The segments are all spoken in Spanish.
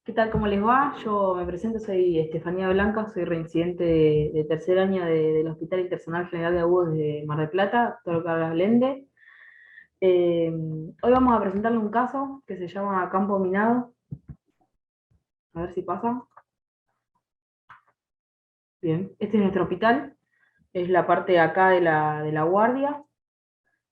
¿Qué tal? ¿Cómo les va? Yo me presento, soy Estefanía Blanca, soy reincidente de tercer año del Hospital Internacional General de Agudos de Mar del Plata, Dr. Carlos Lende. Hoy vamos a presentarle un caso que se llama Campo Minado. A ver si pasa. Bien, este es nuestro hospital, es la parte de acá de la guardia.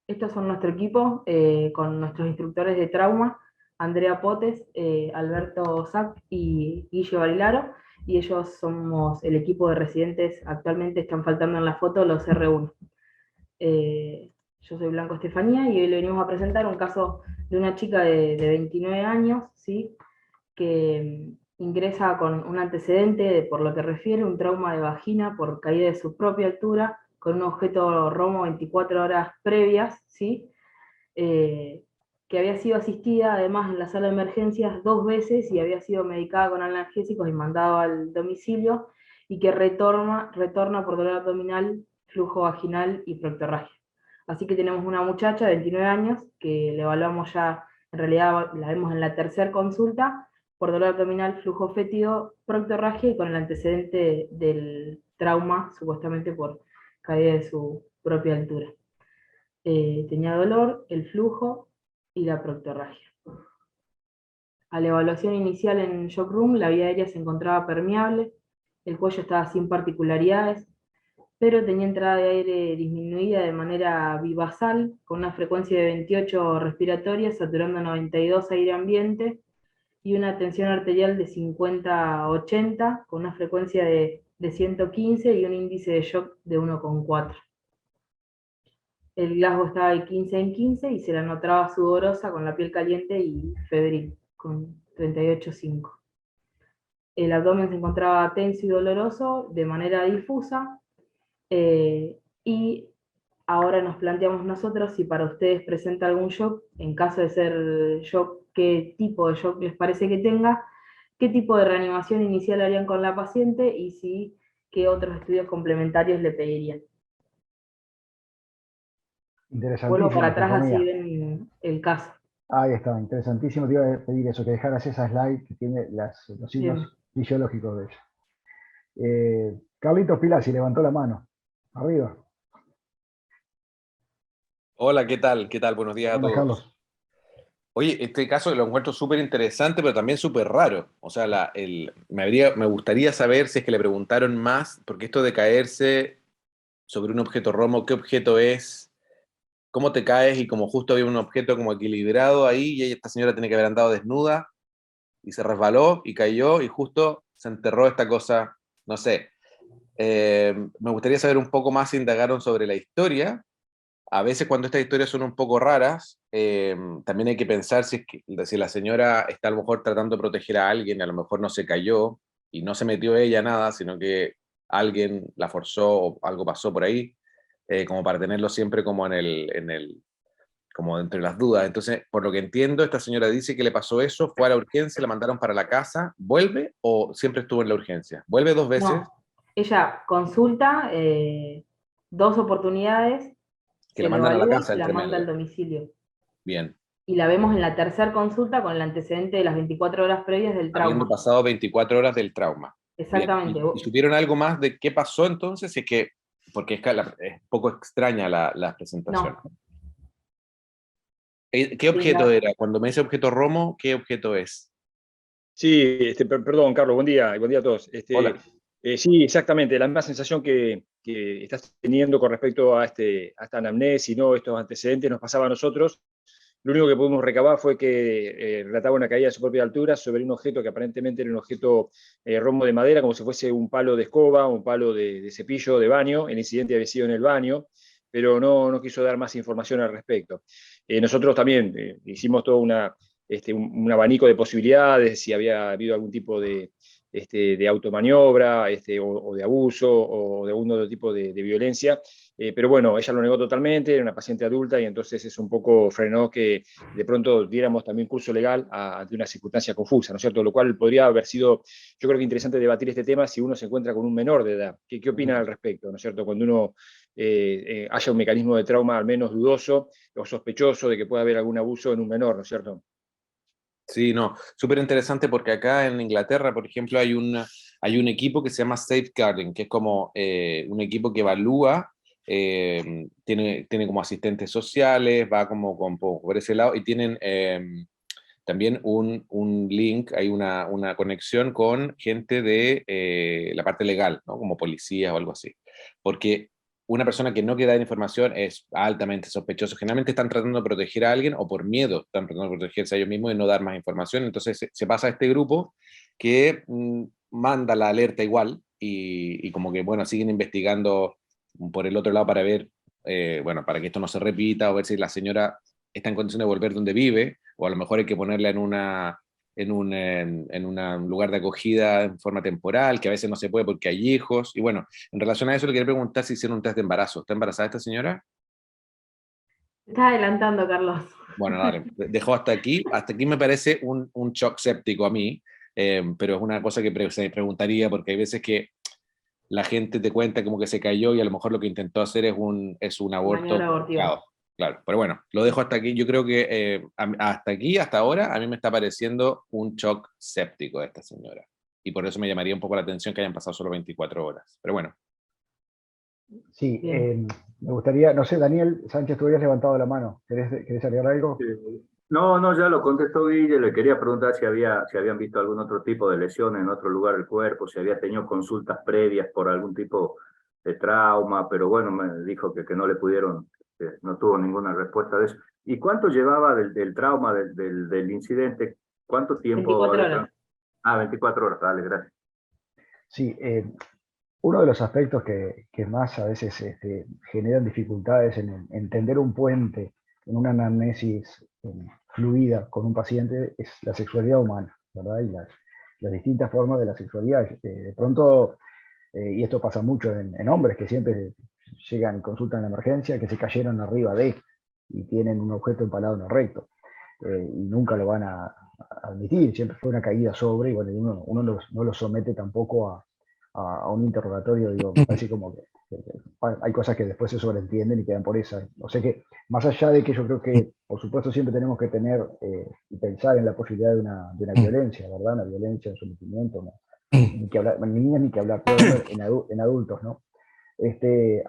Estos son nuestro equipo con nuestros instructores de trauma, Andrea Potes, Alberto Sac y Guille Barilaro, y ellos somos el equipo de residentes. Actualmente están faltando en la foto los R1. Yo soy Blanco Estefanía y hoy le venimos a presentar un caso de una chica de 29 años, ¿sí? Que ingresa con un antecedente, por lo que refiere, un trauma de vagina por caída de su propia altura, con un objeto romo 24 horas previas, ¿sí? Eh, que había sido asistida además en la sala de emergencias 2 veces y había sido medicada con analgésicos y mandado al domicilio, y que retorna por dolor abdominal, flujo vaginal y proctorragia. Así que tenemos una muchacha de 29 años que le evaluamos ya, en realidad la vemos en la tercera consulta, por dolor abdominal, flujo fétido, proctorragia y con el antecedente del trauma, supuestamente por caída de su propia altura. Tenía dolor, el flujo y la proctorragia. A la evaluación inicial en shock room, la vía aérea se encontraba permeable, el cuello estaba sin particularidades, pero tenía entrada de aire disminuida de manera bivasal, con una frecuencia de 28 respiratorias, saturando 92 aire ambiente, y una tensión arterial de 50 a 80, con una frecuencia de 115 y un índice de shock de 1,4. El Glasgow estaba de 15 en 15 y se la notaba sudorosa, con la piel caliente y febril, con 38,5. El abdomen se encontraba tenso y doloroso de manera difusa, y ahora nos planteamos nosotros si para ustedes presenta algún shock. En caso de ser shock, qué tipo de shock les parece que tenga, qué tipo de reanimación inicial harían con la paciente y si qué otros estudios complementarios le pedirían. Vuelvo para Interesantísimo, atrás así Estefanía. ven el caso. Ahí está, interesantísimo. Te iba a pedir eso, que dejaras esa slide que tiene los Bien. signos fisiológicos de ella. Carlitos Pilasi levantó la mano. Arriba. Hola, ¿qué tal? ¿Qué tal? Buenos días a Buenas, todos. Carlos. Oye, este caso lo encuentro súper interesante, pero también súper raro. O sea, me gustaría saber si es que le preguntaron más, porque esto de caerse sobre un objeto romo, ¿qué objeto es? ¿Cómo te caes? Y como justo había un objeto como equilibrado ahí, y esta señora tiene que haber andado desnuda, y se resbaló, y cayó, y justo se enterró esta cosa, no sé. Me gustaría saber un poco más si indagaron sobre la historia. A veces cuando estas historias son un poco raras, también hay que pensar si la señora está a lo mejor tratando de proteger a alguien, a lo mejor no se cayó y no se metió ella nada, sino que alguien la forzó o algo pasó por ahí, como para tenerlo siempre como como entre las dudas. Entonces, por lo que entiendo, esta señora dice que le pasó eso, fue a la urgencia, la mandaron para la casa, ¿vuelve o siempre estuvo en la urgencia? ¿Vuelve dos veces? No, ella consulta 2 oportunidades, Que se la le mandan a la evalúa y casa se la entre manda al medio. domicilio. Bien. Y la vemos en la tercera consulta con el antecedente de las 24 horas previas del Habiendo trauma. pasado 24 horas del trauma. Bien. Exactamente. ¿Y supieron algo más de qué pasó entonces? Si es que, porque es un poco extraña la presentación. No, ¿Qué sí, objeto era? Cuando me dice objeto Romo, ¿qué objeto es? Sí, perdón, Carlos, buen día y buen día a todos. Hola. Sí, exactamente, la misma sensación que estás teniendo con respecto a esta anamnesis, ¿no? Estos antecedentes nos pasaba a nosotros. Lo único que pudimos recabar fue que relataba una caída de su propia altura sobre un objeto que aparentemente era un objeto romo de madera, como si fuese un palo de escoba, un palo de cepillo de baño. El incidente había sido en el baño, pero no quiso dar más información al respecto. Nosotros también hicimos toda un abanico de posibilidades, si había habido algún tipo de automaniobra o de abuso o de algún otro tipo de violencia. Pero bueno, ella lo negó totalmente, era una paciente adulta y entonces eso un poco frenó que de pronto diéramos también curso legal ante una circunstancia confusa, ¿no es cierto? Lo cual podría haber sido, yo creo que interesante debatir este tema si uno se encuentra con un menor de edad. ¿Qué opina al respecto, ¿no es cierto? Cuando uno haya un mecanismo de trauma al menos dudoso o sospechoso de que pueda haber algún abuso en un menor, ¿no es cierto? Sí, no, súper interesante porque acá en Inglaterra, por ejemplo, hay un equipo que se llama Safeguarding, que es como un equipo que evalúa, tiene como asistentes sociales, va como por ese lado y tienen también un link, hay una conexión con gente de la parte legal, ¿no? Como policías o algo así. Porque una persona que no quiere dar información es altamente sospechoso. Generalmente están tratando de proteger a alguien o por miedo están tratando de protegerse a ellos mismos y no dar más información. Entonces se pasa a este grupo que manda la alerta igual y como que, bueno, siguen investigando por el otro lado para ver, bueno, para que esto no se repita o ver si la señora está en condición de volver donde vive, o a lo mejor hay que ponerla en un lugar de acogida en forma temporal, que a veces no se puede porque hay hijos. Y bueno, en relación a eso le quería preguntar si hicieron un test de embarazo. ¿Está embarazada esta señora? Está adelantando, Carlos. Bueno, dale, dejó hasta aquí. Hasta aquí me parece un shock séptico a mí, pero es una cosa que se preguntaría porque hay veces que la gente te cuenta como que se cayó y a lo mejor lo que intentó hacer es un aborto Maniobra abortiva. provocado. Claro, pero bueno, lo dejo hasta aquí. Yo creo que hasta aquí, hasta ahora, a mí me está pareciendo un shock séptico de esta señora. Y por eso me llamaría un poco la atención que hayan pasado solo 24 horas. Pero bueno. Sí, Bien. me gustaría, no sé, Daniel Sánchez, tú habías levantado la mano. ¿Querés agregar algo? No, no, ya lo contestó Guille. Le quería preguntar si habían visto algún otro tipo de lesión en otro lugar del cuerpo, si había tenido consultas previas por algún tipo de trauma, pero bueno, me dijo que no le pudieron, que no tuvo ninguna respuesta de eso. ¿Y cuánto llevaba del trauma, del incidente? ¿Cuánto tiempo 24 había? horas. 24 horas, dale, gracias. Sí, uno de los aspectos que más a veces generan dificultades en entender un puente en una anamnesis fluida con un paciente es la sexualidad humana, ¿verdad? Y las distintas formas de la sexualidad. De pronto, y esto pasa mucho en hombres que siempre llegan y consultan en emergencia, que se cayeron arriba de y tienen un objeto empalado en el recto. Y nunca lo van a admitir, siempre fue una caída sobre, y bueno, uno no lo somete tampoco a un interrogatorio, digo, me parece como que hay cosas que después se sobreentienden y quedan por esa. O sea que, más allá de que yo creo que, por supuesto, siempre tenemos que tener y pensar en la posibilidad de una violencia, ¿verdad? Una violencia, un sometimiento, ¿no? Ni que hablar, ni niñas ni que hablar, estoy hablando en adultos, ¿no?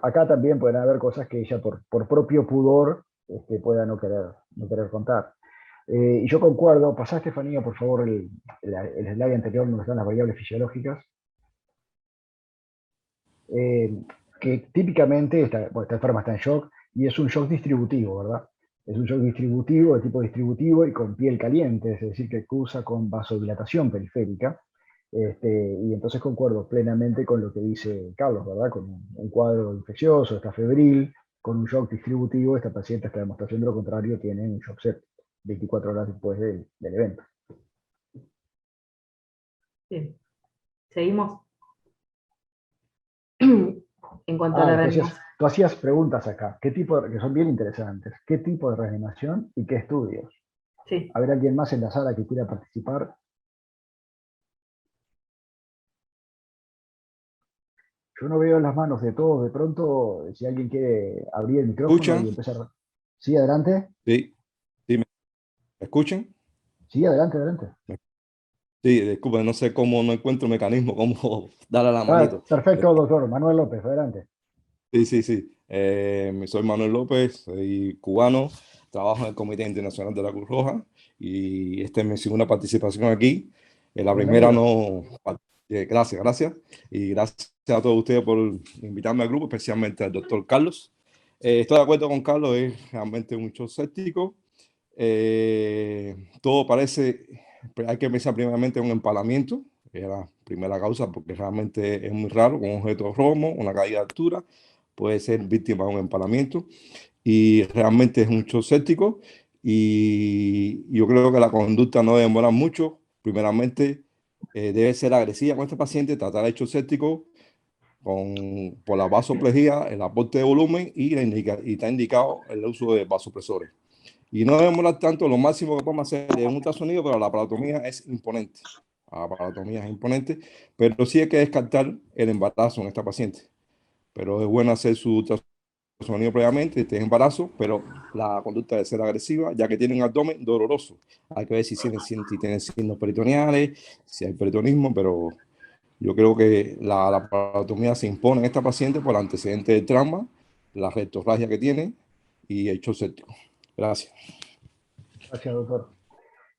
Acá también pueden haber cosas que ella por propio pudor pueda no querer contar. Y yo concuerdo, pasá Estefanía, por favor, el slide anterior donde están las variables fisiológicas. Que típicamente esta enferma está en shock y es un shock distributivo, ¿verdad? Es un shock distributivo, de tipo distributivo y con piel caliente, es decir, que cursa con vasodilatación periférica. Y entonces concuerdo plenamente con lo que dice Carlos, ¿verdad? Con un cuadro infeccioso, está febril, con un shock distributivo, esta paciente está demostración de lo contrario, tiene un shock septic 24 horas después del evento. Bien. Seguimos. En cuanto a la reanimación. Tú hacías preguntas acá, que son bien interesantes. ¿Qué tipo de reanimación y qué estudios? Sí. ¿Habrá alguien más en la sala que quiera participar? Yo no veo las manos de todos. De pronto, si alguien quiere abrir el micrófono ¿Escuchan? y empezar. ¿Sí, adelante? Sí, ¿me escuchan? Sí, adelante, adelante. Sí, disculpen, no sé cómo, no encuentro el mecanismo, cómo darle a la manito. Perfecto, doctor. Manuel López, adelante. Sí. Soy Manuel López, soy cubano, trabajo en el Comité Internacional de la Cruz Roja y esta es mi segunda participación aquí. La primera no... Gracias. Y gracias a todos ustedes por invitarme al grupo, especialmente al doctor Carlos. Estoy de acuerdo con Carlos, es realmente mucho escéptico. Todo parece, hay que pensar primeramente en un empalamiento, que es la primera causa, porque realmente es muy raro, un objeto romo, una caída de altura, puede ser víctima de un empalamiento y realmente es mucho escéptico y yo creo que la conducta no debe demorar mucho. Primeramente, debe ser agresiva con este paciente, tratar de hecho escéptico por la vasoplejía, el aporte de volumen y está indicado el uso de vasopresores. Y no debe demorar tanto, lo máximo que podemos hacer es un ultrasonido, pero la aparatomía es imponente. La aparatomía es imponente, pero sí hay que descartar el embarazo en esta paciente. Pero es bueno hacer su ultrasonido ultrasonido previamente, este embarazo, pero la conducta de ser agresiva, ya que tienen abdomen doloroso. Hay que ver si tienen signos peritoneales, si hay peritonismo, pero yo creo que la laparotomía se impone en esta paciente por el antecedente del trauma, la rectorragia que tiene y el shock séptico. Gracias. Gracias, doctor.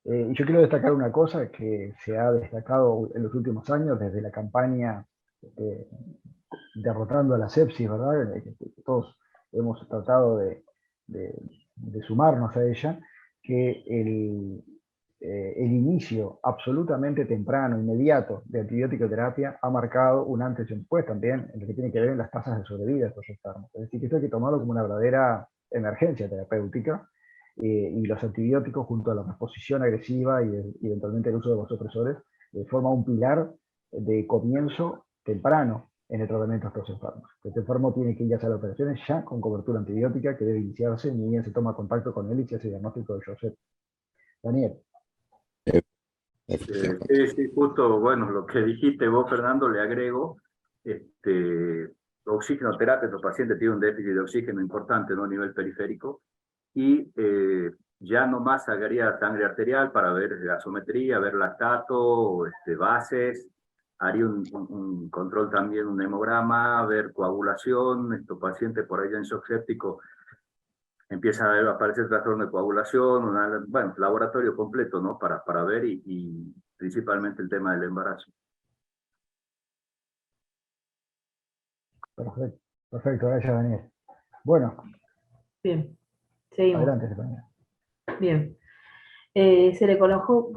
Yo quiero destacar una cosa que se ha destacado en los últimos años desde la campaña Derrotando a la Sepsis, ¿verdad? Todos hemos tratado de sumarnos a ella, que el inicio absolutamente temprano, inmediato de antibiótico-terapia ha marcado un antes y un después también en lo que tiene que ver en las tasas de sobrevida de estos enfermos. Es decir, que esto hay que tomarlo como una verdadera emergencia terapéutica, y los antibióticos junto a la transposición agresiva y eventualmente el uso de vasopresores forma un pilar de comienzo temprano en el tratamiento de estos enfermos. Este enfermo tiene que ir a hacer operaciones ya con cobertura antibiótica, que debe iniciarse ni bien se toma contacto con él y se hace diagnóstico de Joseph. Daniel. Sí, justo, bueno, lo que dijiste vos, Fernando, le agrego, oxigenoterapia, tu paciente tiene un déficit de oxígeno importante, ¿no? A nivel periférico, y ya nomás sacaría sangre arterial para ver gasometría, ver lactato, bases, haría un control también, un hemograma, ver coagulación, estos pacientes por allá en shock séptico, empieza a aparecer trastorno de coagulación, bueno, laboratorio completo, ¿no? Para ver y principalmente el tema del embarazo. Perfecto, perfecto, gracias Daniel. Bueno, Bien, seguimos. adelante, Estefania. Bien. Se le colocó,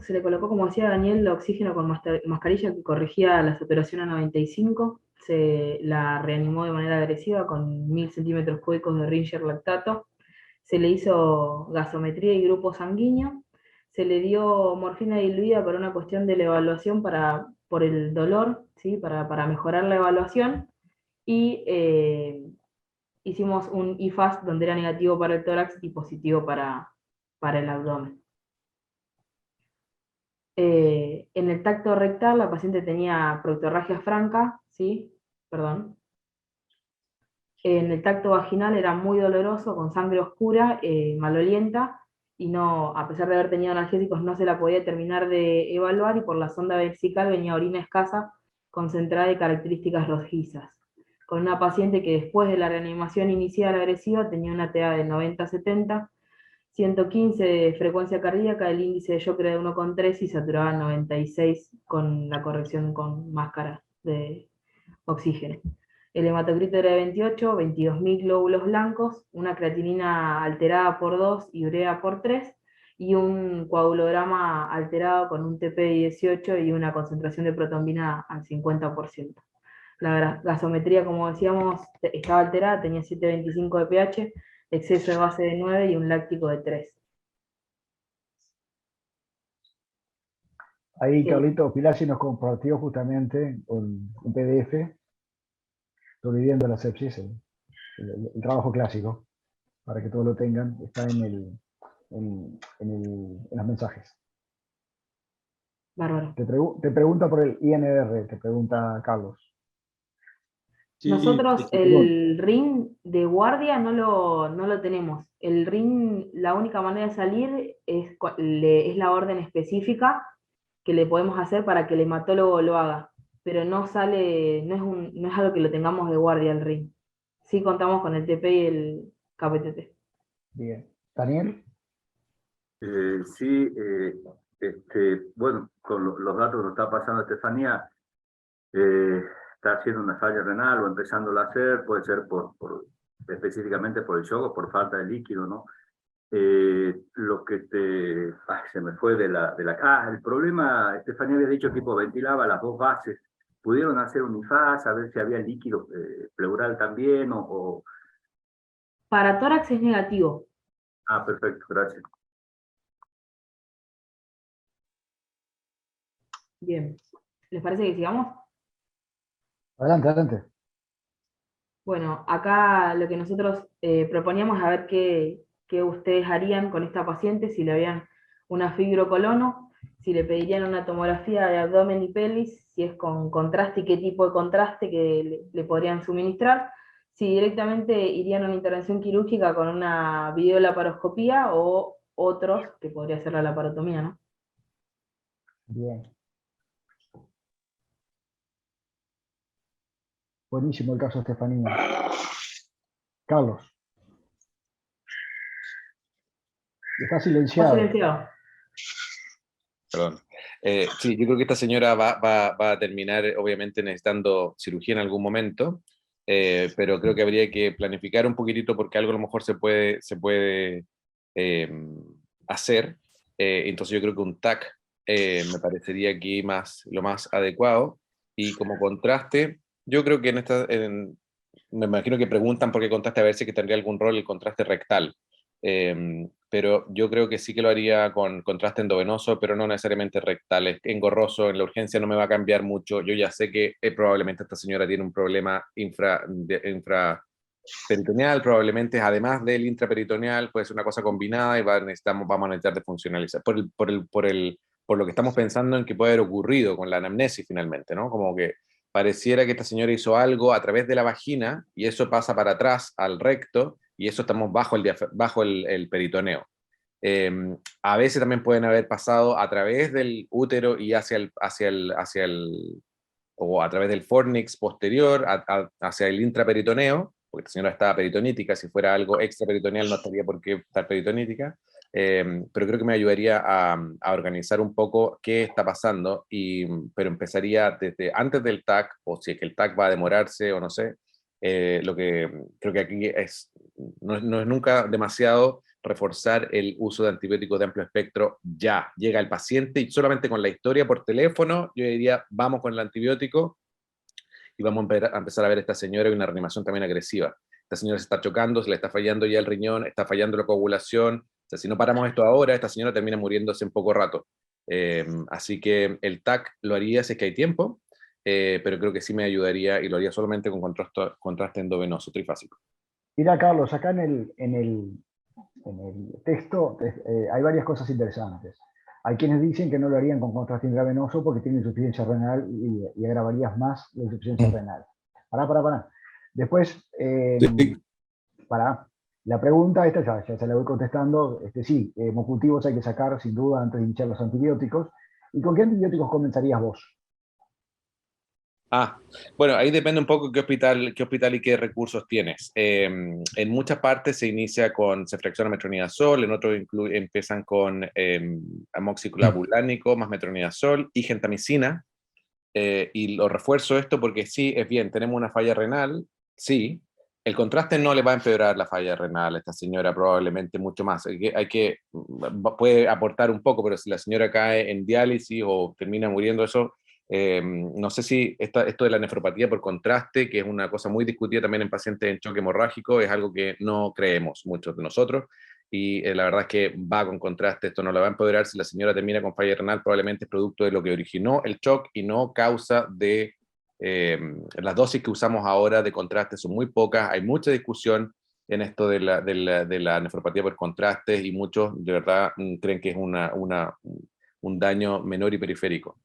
como decía Daniel, oxígeno con mascarilla que corregía la saturación a 95. Se la reanimó de manera agresiva con 1000 centímetros cúbicos de Ringer lactato. Se le hizo gasometría y grupo sanguíneo. Se le dio morfina diluida por una cuestión de la evaluación por el dolor, ¿sí? Para mejorar la evaluación. Y hicimos un IFAS donde era negativo para el tórax y positivo para el abdomen. En el tacto rectal la paciente tenía proctorragia franca, ¿sí? Perdón. En el tacto vaginal era muy doloroso, con sangre oscura, malolienta, y no, a pesar de haber tenido analgésicos, no se la podía terminar de evaluar, y por la sonda vesical venía orina escasa, concentrada y características rojizas. Con una paciente que después de la reanimación inicial agresiva tenía una TA de 90-70, 115 de frecuencia cardíaca, el índice de shock era de 1,3 y saturaba 96 con la corrección con máscara de oxígeno. El hematocrito era de 28, 22.000 glóbulos blancos, una creatinina alterada por 2 y urea por 3, y un coagulograma alterado con un TP de 18 y una concentración de protombina al 50%. La gasometría, como decíamos, estaba alterada, tenía 7,25 de pH, exceso de base de 9 y un láctico de 3. Ahí Carlito Pilasi nos compartió justamente un PDF sobreviviendo a la sepsis, el trabajo clásico, para que todos lo tengan, está en los mensajes. Bárbaro. Te pregunta por el INR, te pregunta Carlos. Sí, Nosotros el ring de guardia no lo tenemos. El ring, la única manera de salir es la orden específica que le podemos hacer para que el hematólogo lo haga, pero no sale, no es algo que lo tengamos de guardia el ring. Sí contamos con el TP y el KPTT. Bien. ¿Daniel? Sí, bueno, con los datos que nos está pasando Estefanía, está haciendo una falla renal o empezándola a hacer, puede ser específicamente por el shock o por falta de líquido, ¿no? Lo que se me fue el problema, Estefanía había dicho que hipoventilaba las dos bases. ¿Pudieron hacer un IFAS, a ver si había líquido pleural también o...? Para tórax es negativo. Ah, perfecto, gracias. Bien. ¿Les parece que sigamos? Adelante, adelante. Bueno, acá lo que nosotros proponíamos es a ver qué ustedes harían con esta paciente, si le habían una fibrocolono, si le pedirían una tomografía de abdomen y pelvis, si es con contraste y qué tipo de contraste que le podrían suministrar, si directamente irían a una intervención quirúrgica con una videolaparoscopía o otros, que podría ser la laparotomía, ¿no? Bien. Buenísimo el caso de Estefanía. Carlos, está Está silenciado. silenciado. Perdón. Sí, yo creo que esta señora va a terminar, obviamente, necesitando cirugía en algún momento, pero creo que habría que planificar un poquitito porque algo a lo mejor se puede hacer. Entonces yo creo que un TAC me parecería aquí lo más adecuado. Y como contraste, yo creo que me imagino que preguntan por qué contraste, a ver si que tendría algún rol el contraste rectal. Pero yo creo que sí que lo haría con contraste endovenoso, pero no necesariamente rectal. Es engorroso, en la urgencia no me va a cambiar mucho. Yo ya sé que probablemente esta señora tiene un problema infraperitoneal, probablemente además del intraperitoneal, puede ser una cosa combinada y vamos a necesitar de funcionalizar. Por lo que estamos pensando en que puede haber ocurrido con la anamnesis finalmente, ¿no? Como que pareciera que esta señora hizo algo a través de la vagina y eso pasa para atrás al recto y eso estamos bajo el peritoneo. A veces también pueden haber pasado a través del útero y o a través del fornix posterior hacia el intraperitoneo, porque esta señora estaba peritonítica, si fuera algo extraperitoneal no estaría por qué estar peritonítica, pero creo que me ayudaría a organizar un poco qué está pasando, pero empezaría desde antes del TAC, o si es que el TAC va a demorarse o no sé, lo que creo que aquí no es nunca demasiado reforzar el uso de antibióticos de amplio espectro ya. Llega el paciente y solamente con la historia por teléfono, yo diría, vamos con el antibiótico y vamos a empezar a ver a esta señora y una reanimación también agresiva. Esta señora se está chocando, se le está fallando ya el riñón, está fallando la coagulación. O sea, si no paramos esto ahora, esta señora termina muriéndose en poco rato. Así que el TAC lo haría si es que hay tiempo, pero creo que sí me ayudaría y lo haría solamente con contraste endovenoso trifásico. Mira, Carlos, acá en el texto hay varias cosas interesantes. Hay quienes dicen que no lo harían con contraste intravenoso porque tienen insuficiencia renal y agravarías más la insuficiencia renal. Pará. Después, Sí. la pregunta esta ya se la voy contestando. Sí, hemocultivos hay que sacar sin duda antes de iniciar los antibióticos. ¿Y con qué antibióticos comenzarías vos? Bueno, ahí depende un poco qué hospital y qué recursos tienes. En muchas partes se inicia con ceftriaxona metronidazol, en otros empiezan con amoxiclavulánico más metronidazol y gentamicina. Y lo refuerzo esto porque sí, es bien, tenemos una falla renal, sí. El contraste no le va a empeorar la falla renal a esta señora, probablemente mucho más. Puede aportar un poco, pero si la señora cae en diálisis o termina muriendo, eso. No sé si esto de la nefropatía por contraste, que es una cosa muy discutida también en pacientes en choque hemorrágico, es algo que no creemos muchos de nosotros. Y la verdad es que va con contraste, esto no la va a empoderar. Si la señora termina con falla renal, probablemente es producto de lo que originó el shock y no causa de las dosis que usamos ahora de contraste son muy pocas. Hay mucha discusión en esto de la nefropatía por contraste y muchos de verdad creen que es un daño menor y periférico.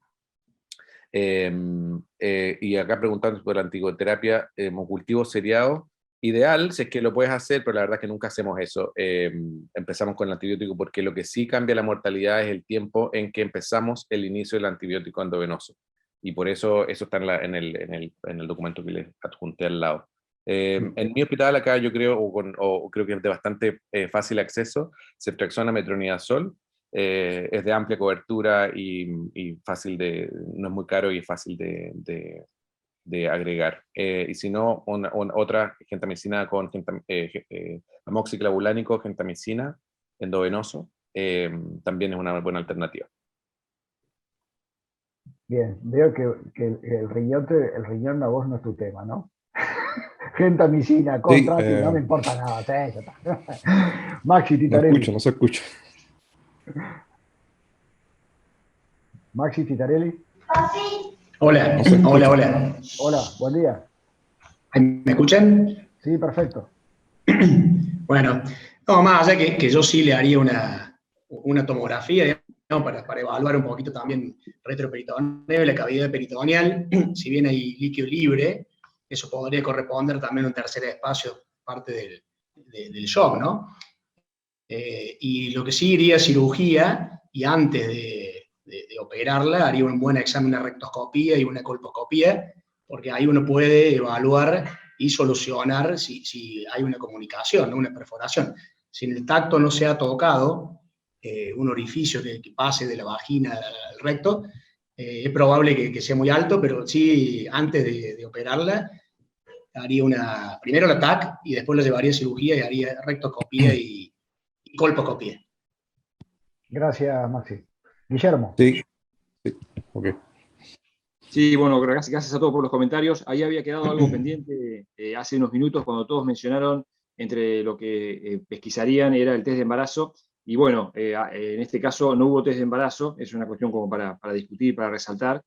Y acá preguntando por la anticoterapia, hemocultivo seriado, ideal, si es que lo puedes hacer, pero la verdad es que nunca hacemos eso. Empezamos con el antibiótico porque lo que sí cambia la mortalidad es el tiempo en que empezamos el inicio del antibiótico endovenoso. Y por eso está en el documento que les adjunté al lado. En mi hospital acá yo creo, o creo que es de bastante fácil acceso, ceftriaxona metronidazol, es de amplia cobertura y fácil no es muy caro y es fácil de agregar. Y si no, otra gentamicina con amoxiclavulánico, gentamicina endovenoso, también es una buena alternativa. Bien, veo que el riñón a vos no es tu tema, ¿no? Gentamicina, contraste, no me importa nada. Ya está. Maxi Titarelli. No se escucha. Maxi Titarelli. Hola, No se escucha. Hola, buen día. ¿Me escuchan? Sí, perfecto. Bueno, no, más allá que yo sí le haría una tomografía, digamos, para evaluar un poquito también retroperitoneo y la cavidad peritoneal, si bien hay líquido libre, eso podría corresponder también a un tercer espacio, parte del shock, ¿no? Y lo que sí iría a cirugía, y antes de operarla, haría un buen examen de rectoscopía y una colposcopía, porque ahí uno puede evaluar y solucionar si hay una comunicación, ¿no? Una perforación. Si en el tacto no se ha tocado un orificio que pase de la vagina al recto, es probable que sea muy alto, pero sí, antes de operarla, haría primero la TAC y después la llevaría a cirugía y haría rectoscopía y colposcopía. Gracias, Maxi. Guillermo. Sí, sí, ok. Sí, bueno, gracias a todos por los comentarios. Ahí había quedado algo pendiente hace unos minutos cuando todos mencionaron entre lo que pesquisarían era el test de embarazo. Y bueno, en este caso no hubo test de embarazo, es una cuestión como para discutir, para resaltar.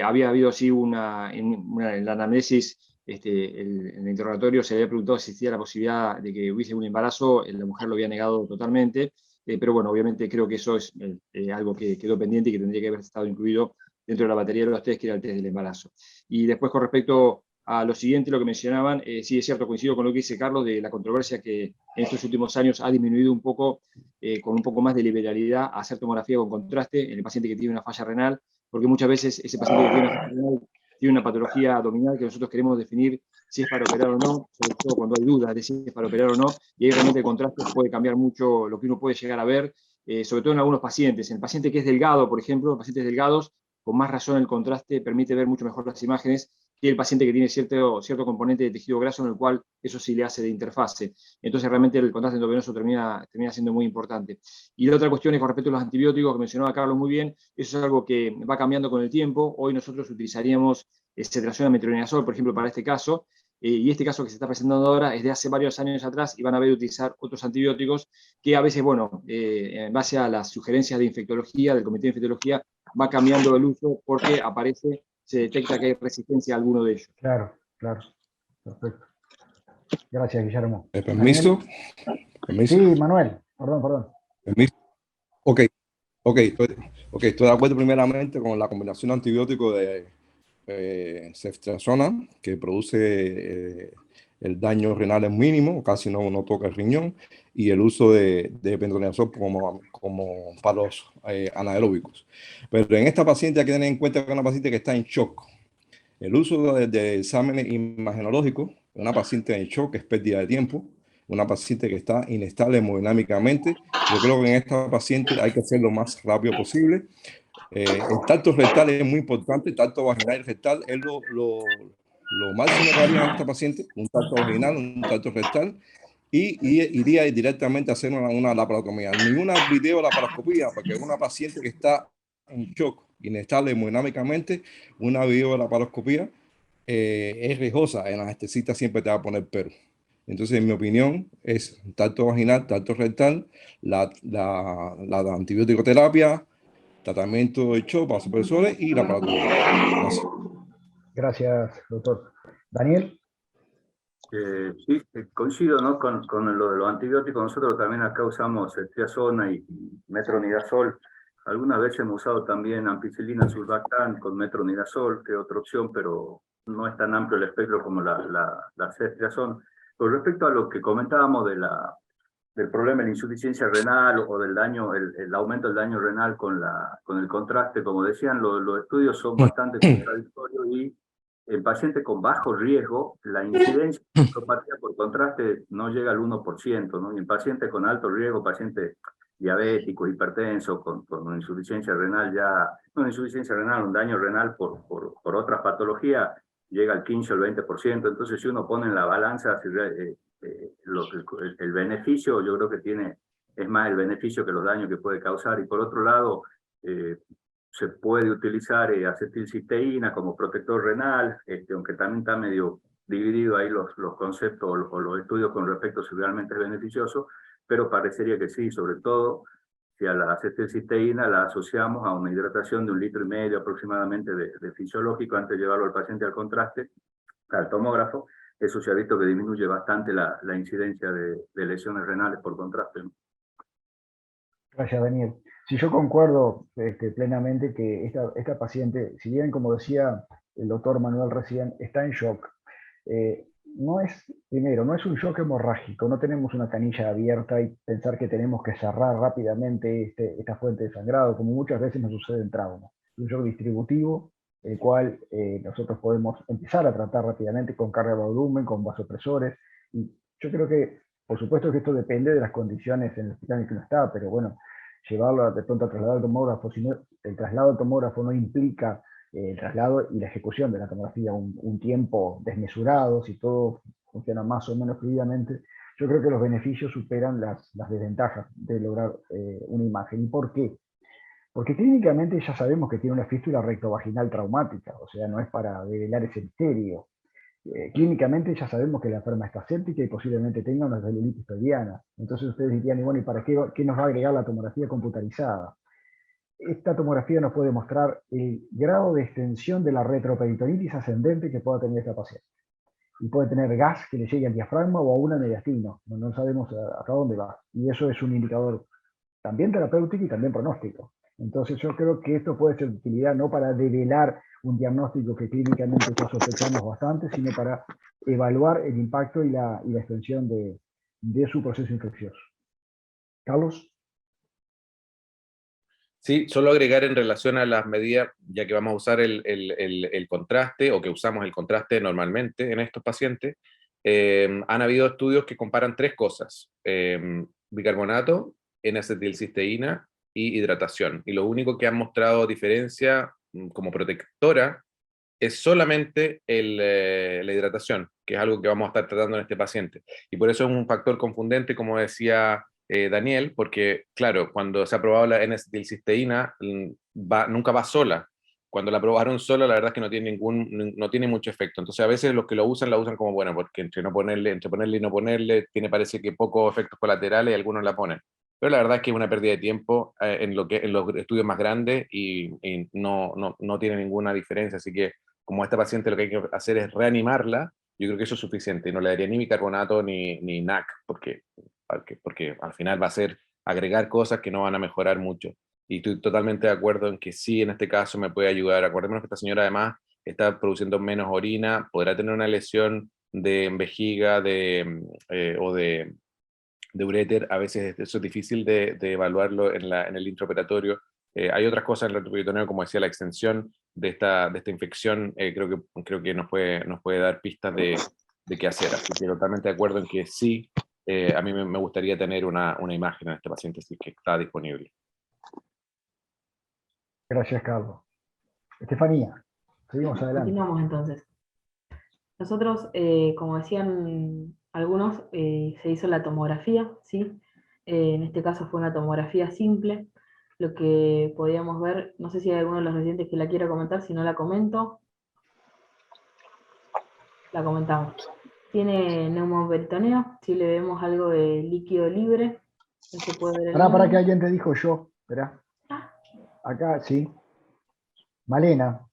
Había habido sí en la anamnesis, en el interrogatorio se había preguntado si existía la posibilidad de que hubiese un embarazo, la mujer lo había negado totalmente. Pero bueno, obviamente creo que eso es algo que quedó pendiente y que tendría que haber estado incluido dentro de la batería de los test, que era el test del embarazo. Y después, con respecto a lo siguiente, lo que mencionaban, sí es cierto, coincido con lo que dice Carlos, de la controversia que en estos últimos años ha disminuido un poco, con un poco más de liberalidad, a hacer tomografía con contraste en el paciente que tiene una falla renal, porque muchas veces ese paciente que tiene una falla renal tiene una patología abdominal que nosotros queremos definir si es para operar o no, sobre todo cuando hay dudas de si es para operar o no, y ahí realmente el contraste puede cambiar mucho lo que uno puede llegar a ver, sobre todo en algunos pacientes. En el paciente que es delgado, por ejemplo, en pacientes delgados, con más razón el contraste permite ver mucho mejor las imágenes que el paciente que tiene cierto componente de tejido graso, en el cual eso sí le hace de interfase. Entonces realmente el contraste endovenoso termina siendo muy importante. Y la otra cuestión es con respecto a los antibióticos, que mencionaba Carlos muy bien, eso es algo que va cambiando con el tiempo. Hoy nosotros utilizaríamos cetración a metronidazol, por ejemplo, para este caso, y este caso que se está presentando ahora es de hace varios años atrás, y van a ver utilizar otros antibióticos que a veces, bueno, en base a las sugerencias de infectología, del Comité de Infectología, va cambiando el uso porque se detecta que hay resistencia a alguno de ellos. Claro, claro. Perfecto. Gracias, Guillermo. Permiso. Sí, Manuel. Perdón. Permiso. Ok, estoy de acuerdo primeramente con la combinación de antibióticos de ceftriaxona, que produce el daño renal es mínimo, casi no toca el riñón, y el uso de metronidazol como para los anaeróbicos. Pero en esta paciente hay que tener en cuenta que es una paciente que está en shock. El uso de exámenes imagenológicos, una paciente en shock es pérdida de tiempo, una paciente que está inestable hemodinámicamente. Yo creo que en esta paciente hay que hacerlo lo más rápido posible. El tacto rectal es muy importante, el tacto vaginal y rectal es lo máximo que haría en esta paciente, un tacto vaginal, un tacto rectal, y iría directamente a hacer una laparoscopia. Ninguna videolaparoscopía, porque es una paciente que está en shock, inestable hemodinámicamente, una videolaparoscopía es riesgosa, el anestesista siempre te va a poner pero. Entonces, en mi opinión, es tacto vaginal, tacto rectal, la antibiótico terapia, tratamiento de shock, vasopresores y la paratonomía. Gracias. Gracias, doctor. Daniel. Sí, coincido, ¿no? con lo de los antibióticos. Nosotros también acá usamos ceftriaxona y metronidazol. Algunas veces hemos usado también ampicilina sulbactam con metronidazol, que es otra opción, pero no es tan amplio el espectro como la ceftriaxona. Con respecto a lo que comentábamos del problema de la insuficiencia renal o del daño, el aumento del daño renal con el contraste, como decían, los estudios son bastante contradictorios y en pacientes con bajo riesgo, la incidencia de neutropatía por contraste no llega al 1%, ¿no? Y en pacientes con alto riesgo, pacientes diabéticos, hipertensos, con una insuficiencia renal un daño renal por otras patologías, llega al 15 o el 20%. Entonces, si uno pone en la balanza el beneficio, yo creo que es más el beneficio que los daños que puede causar. Y por otro lado, se puede utilizar acetilcisteína como protector renal, aunque también está medio dividido ahí los conceptos o los estudios con respecto a si realmente es beneficioso, pero parecería que sí, sobre todo si a la acetilcisteína la asociamos a una hidratación de 1,5 litros aproximadamente de fisiológico antes de llevarlo al paciente al contraste, al tomógrafo. Eso se ha visto que disminuye bastante la incidencia de lesiones renales por contraste. Gracias, Daniel. Si yo concuerdo plenamente que esta paciente, si bien, como decía el doctor Manuel recién, está en shock, No es, primero, no es un shock hemorrágico, no tenemos una canilla abierta y pensar que tenemos que cerrar rápidamente esta fuente de sangrado, como muchas veces nos sucede en trauma. Es un shock distributivo, el cual nosotros podemos empezar a tratar rápidamente con carga de volumen, con vasopresores, y yo creo que, por supuesto que esto depende de las condiciones en el hospital en el que uno está, pero bueno, llevarlo de pronto a trasladar al tomógrafo, si no, el traslado al tomógrafo no implica el traslado y la ejecución de la tomografía un tiempo desmesurado, si todo funciona más o menos fluidamente, yo creo que los beneficios superan las desventajas de lograr una imagen. ¿Y por qué? Porque clínicamente ya sabemos que tiene una fístula rectovaginal traumática, o sea, no es para develar ese misterio. Clínicamente ya sabemos que la enferma está séptica y posiblemente tenga una celulitis pelviana. Entonces ustedes dirían, y bueno, ¿y para qué nos va a agregar la tomografía computarizada? Esta tomografía nos puede mostrar el grado de extensión de la retroperitonitis ascendente que pueda tener esta paciente. Y puede tener gas que le llegue al diafragma o a una mediastino, no sabemos hasta dónde va. Y eso es un indicador también terapéutico y también pronóstico. Entonces yo creo que esto puede ser de utilidad no para develar un diagnóstico que clínicamente ya sospechamos bastante, sino para evaluar el impacto y la extensión de su proceso infeccioso. Carlos. Sí, solo agregar en relación a las medidas, ya que vamos a usar el contraste, o que usamos el contraste normalmente en estos pacientes, han habido estudios que comparan tres cosas: bicarbonato, N-acetilcisteína y hidratación. Y lo único que han mostrado diferencia como protectora es solamente la hidratación, que es algo que vamos a estar tratando en este paciente. Y por eso es un factor confundente, como decía Daniel, porque, claro, cuando se ha probado la N-acetilcisteína, nunca va sola. Cuando la probaron sola, la verdad es que no tiene mucho efecto. Entonces, a veces los que lo usan como, bueno, porque entre ponerle y no ponerle, parece que pocos efectos colaterales y algunos la ponen. Pero la verdad es que es una pérdida de tiempo en los estudios más grandes y no tiene ninguna diferencia. Así que, como a esta paciente lo que hay que hacer es reanimarla, yo creo que eso es suficiente. Y no le daría ni bicarbonato ni NAC, porque al final va a ser agregar cosas que no van a mejorar mucho. Y estoy totalmente de acuerdo en que sí, en este caso me puede ayudar. Acordémonos que esta señora además está produciendo menos orina, podrá tener una lesión de vejiga o de uréter. A veces eso es difícil de evaluarlo en el intraoperatorio. Hay otras cosas en el retroperitoneo, como decía, la extensión de esta infección, creo que nos puede dar pistas de qué hacer. Así que totalmente de acuerdo en que sí, a mí me gustaría tener una imagen en este paciente, si es que está disponible. Gracias, Carlos. Estefanía, seguimos adelante. Continuamos entonces. Nosotros, como decían algunos, se hizo la tomografía, ¿sí? En este caso fue una tomografía simple. Lo que podíamos ver, no sé si hay alguno de los residentes que la quiera comentar, si no la comento, la comentamos. Tiene neumoperitoneo, si le vemos algo de líquido libre, no se puede ver el Para que nombre. alguien te dijo yo, espera. Acá, sí. Malena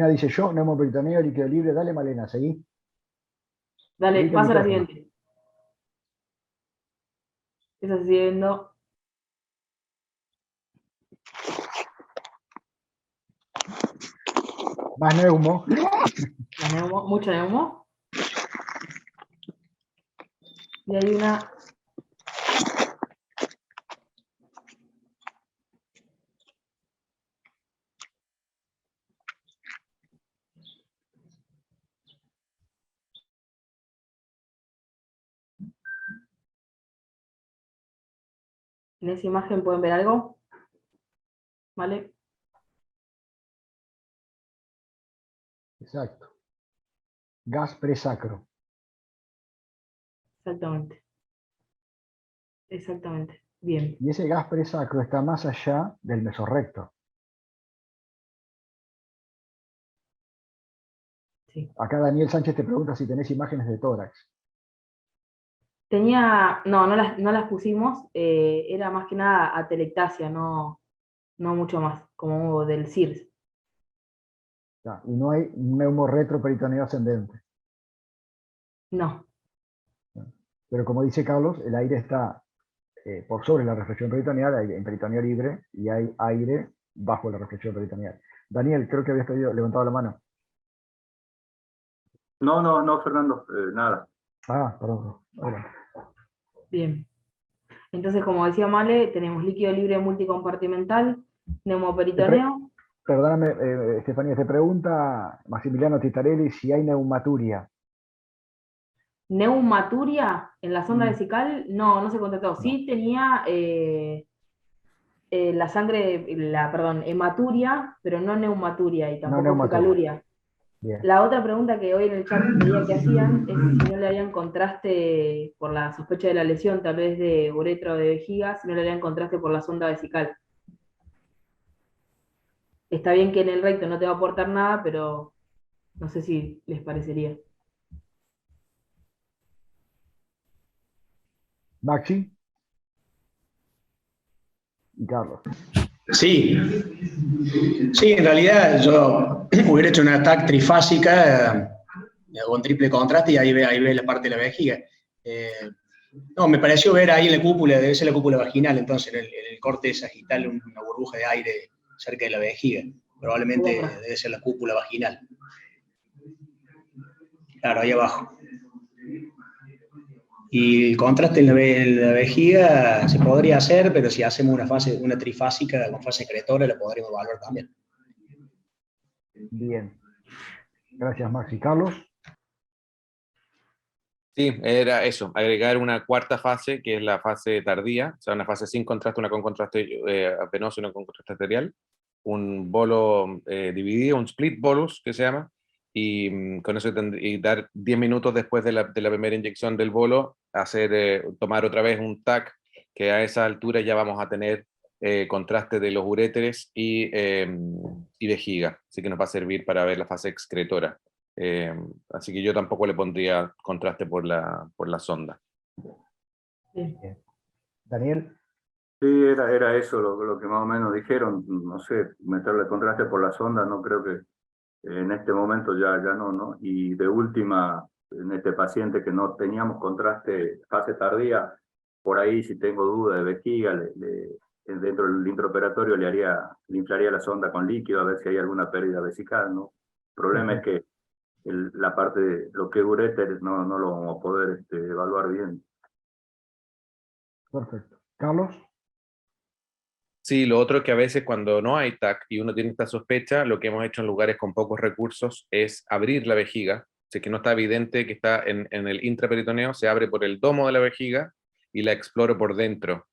dice yo, neumoperitoneo, líquido libre. Dale, Malena, seguí. Dale, Seguite el pasa a la micrófono. siguiente. Esa se sigue viendo. Más neumo. Mucho neumo. Y hay una... En esa imagen pueden ver algo, ¿vale? Exacto. Gas presacro. Exactamente. Exactamente. Bien. Y ese gas presacro está más allá del mesorrecto. Sí. Acá Daniel Sánchez te pregunta si tenés imágenes de tórax. No las pusimos, era más que nada atelectasia, no mucho más, como del CIRS. Ya, y no hay neumorretroperitoneo ascendente. No, Pero como dice Carlos, el aire está por sobre la reflexión peritoneal, hay en peritoneo libre, y hay aire bajo la reflexión peritoneal. Daniel, creo que habías levantado la mano. No, Fernando, nada. Ah, perdón. Adelante. Bien. Entonces, como decía Male, tenemos líquido libre multicompartimental, neumoperitoneo. Perdóname, Estefanía, te pregunta Massimiliano Titarelli si hay neumaturia. Neumaturia en la sonda vesical, no se contrató. Sí tenía la sangre, perdón, hematuria, pero no neumaturia y No tampoco neumaturia. fecaluria. Bien. La otra pregunta que hoy en el chat pedía que hacían es si no le harían contraste por la sospecha de la lesión, tal vez de uretra o de vejiga, si no le harían contraste por la sonda vesical. Está bien que en el recto no te va a aportar nada, pero no sé si les parecería. Maxi y Carlos. Sí, en realidad yo hubiera hecho una TAC trifásica con triple contraste y ahí ve la parte de la vejiga. No, me pareció ver ahí en la cúpula, debe ser la cúpula vaginal, entonces en el corte sagital una burbuja de aire cerca de la vejiga. Probablemente debe ser la cúpula vaginal. Claro, ahí abajo. Y el contraste en la vejiga se podría hacer, pero si hacemos una trifásica con fase excretora, la podríamos evaluar también. Bien. Gracias, Maxi. Carlos. Sí, era eso, agregar una cuarta fase, que es la fase tardía, o sea, una fase sin contraste, una con contraste venoso y una con contraste arterial, un bolo dividido, un split bolus que se llama, y con eso y dar 10 minutos después de la primera inyección del bolo, tomar otra vez un TAC, que a esa altura ya vamos a tener contraste de los uréteres y vejiga, así que nos va a servir para ver la fase excretora. Así que yo tampoco le pondría contraste por la sonda. Sí. Daniel. Sí, era eso lo que más o menos dijeron. No sé, meterle contraste por la sonda, no creo que en este momento ya no. Y de última, en este paciente que no teníamos contraste fase tardía, por ahí si tengo duda de vejiga, dentro del intraoperatorio le inflaría la sonda con líquido a ver si hay alguna pérdida vesical, ¿no? El problema es que la parte de lo que es uréter no lo vamos a poder evaluar bien. Perfecto. Carlos. Sí, lo otro es que a veces cuando no hay TAC y uno tiene esta sospecha, lo que hemos hecho en lugares con pocos recursos es abrir la vejiga. Si es que no está evidente que está en el intraperitoneo, se abre por el domo de la vejiga y la exploro por dentro.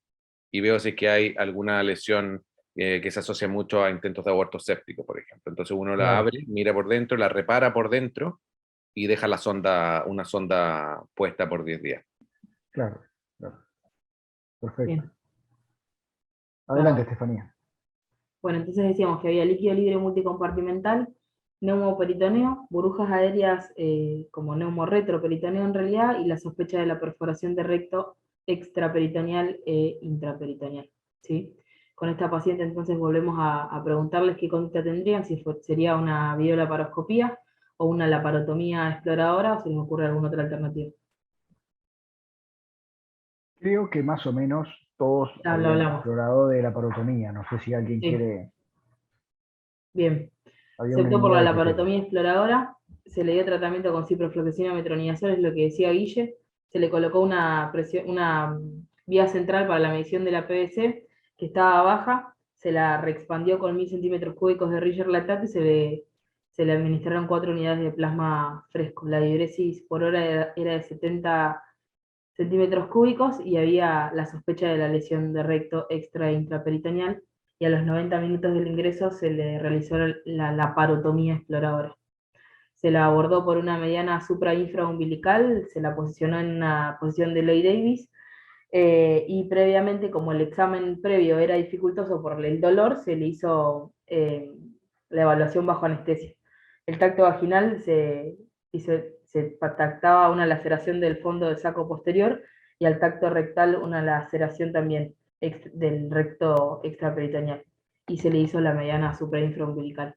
Y veo si es que hay alguna lesión que se asocia mucho a intentos de aborto séptico, por ejemplo. Entonces uno la abre, mira por dentro, la repara por dentro y deja una sonda puesta por 10 días. Claro. Perfecto. Bien. Adelante, Estefanía. Bueno, entonces decíamos que había líquido libre multicompartimental, neumoperitoneo, burbujas aéreas como neumorretroperitoneo en realidad, y la sospecha de la perforación de recto extraperitoneal e intraperitoneal. ¿Sí? Con esta paciente entonces volvemos a preguntarles qué conducta tendrían, si sería una videolaparoscopía o una laparotomía exploradora, o se les ocurre alguna otra alternativa. Creo que más o menos todos Ya lo habían hablamos. explorado de la parotomía. No sé si alguien quiere. Bien. Había Se optó por la unanimidad de criterio. laparotomía exploradora, se le dio tratamiento con ciprofloxacina metronidazol, es lo que decía Guille, se le colocó una vía central para la medición de la PVC, que estaba baja, se la reexpandió con 1000 centímetros cúbicos de Riller lactato y se le administraron 4 unidades de plasma fresco. La diuresis por hora era de 70 centímetros cúbicos y había la sospecha de la lesión de recto extra intraperitoneal, y a los 90 minutos del ingreso se le realizó la laparotomía exploradora. Se la abordó por una mediana supra-infraumbilical, se la posicionó en una posición de Lloyd Davis, y previamente, como el examen previo era dificultoso por el dolor, se le hizo la evaluación bajo anestesia. El tacto vaginal se tactaba una laceración del fondo del saco posterior, y al tacto rectal una laceración también del recto extraperitoneal, y se le hizo la mediana suprainfraumbilical.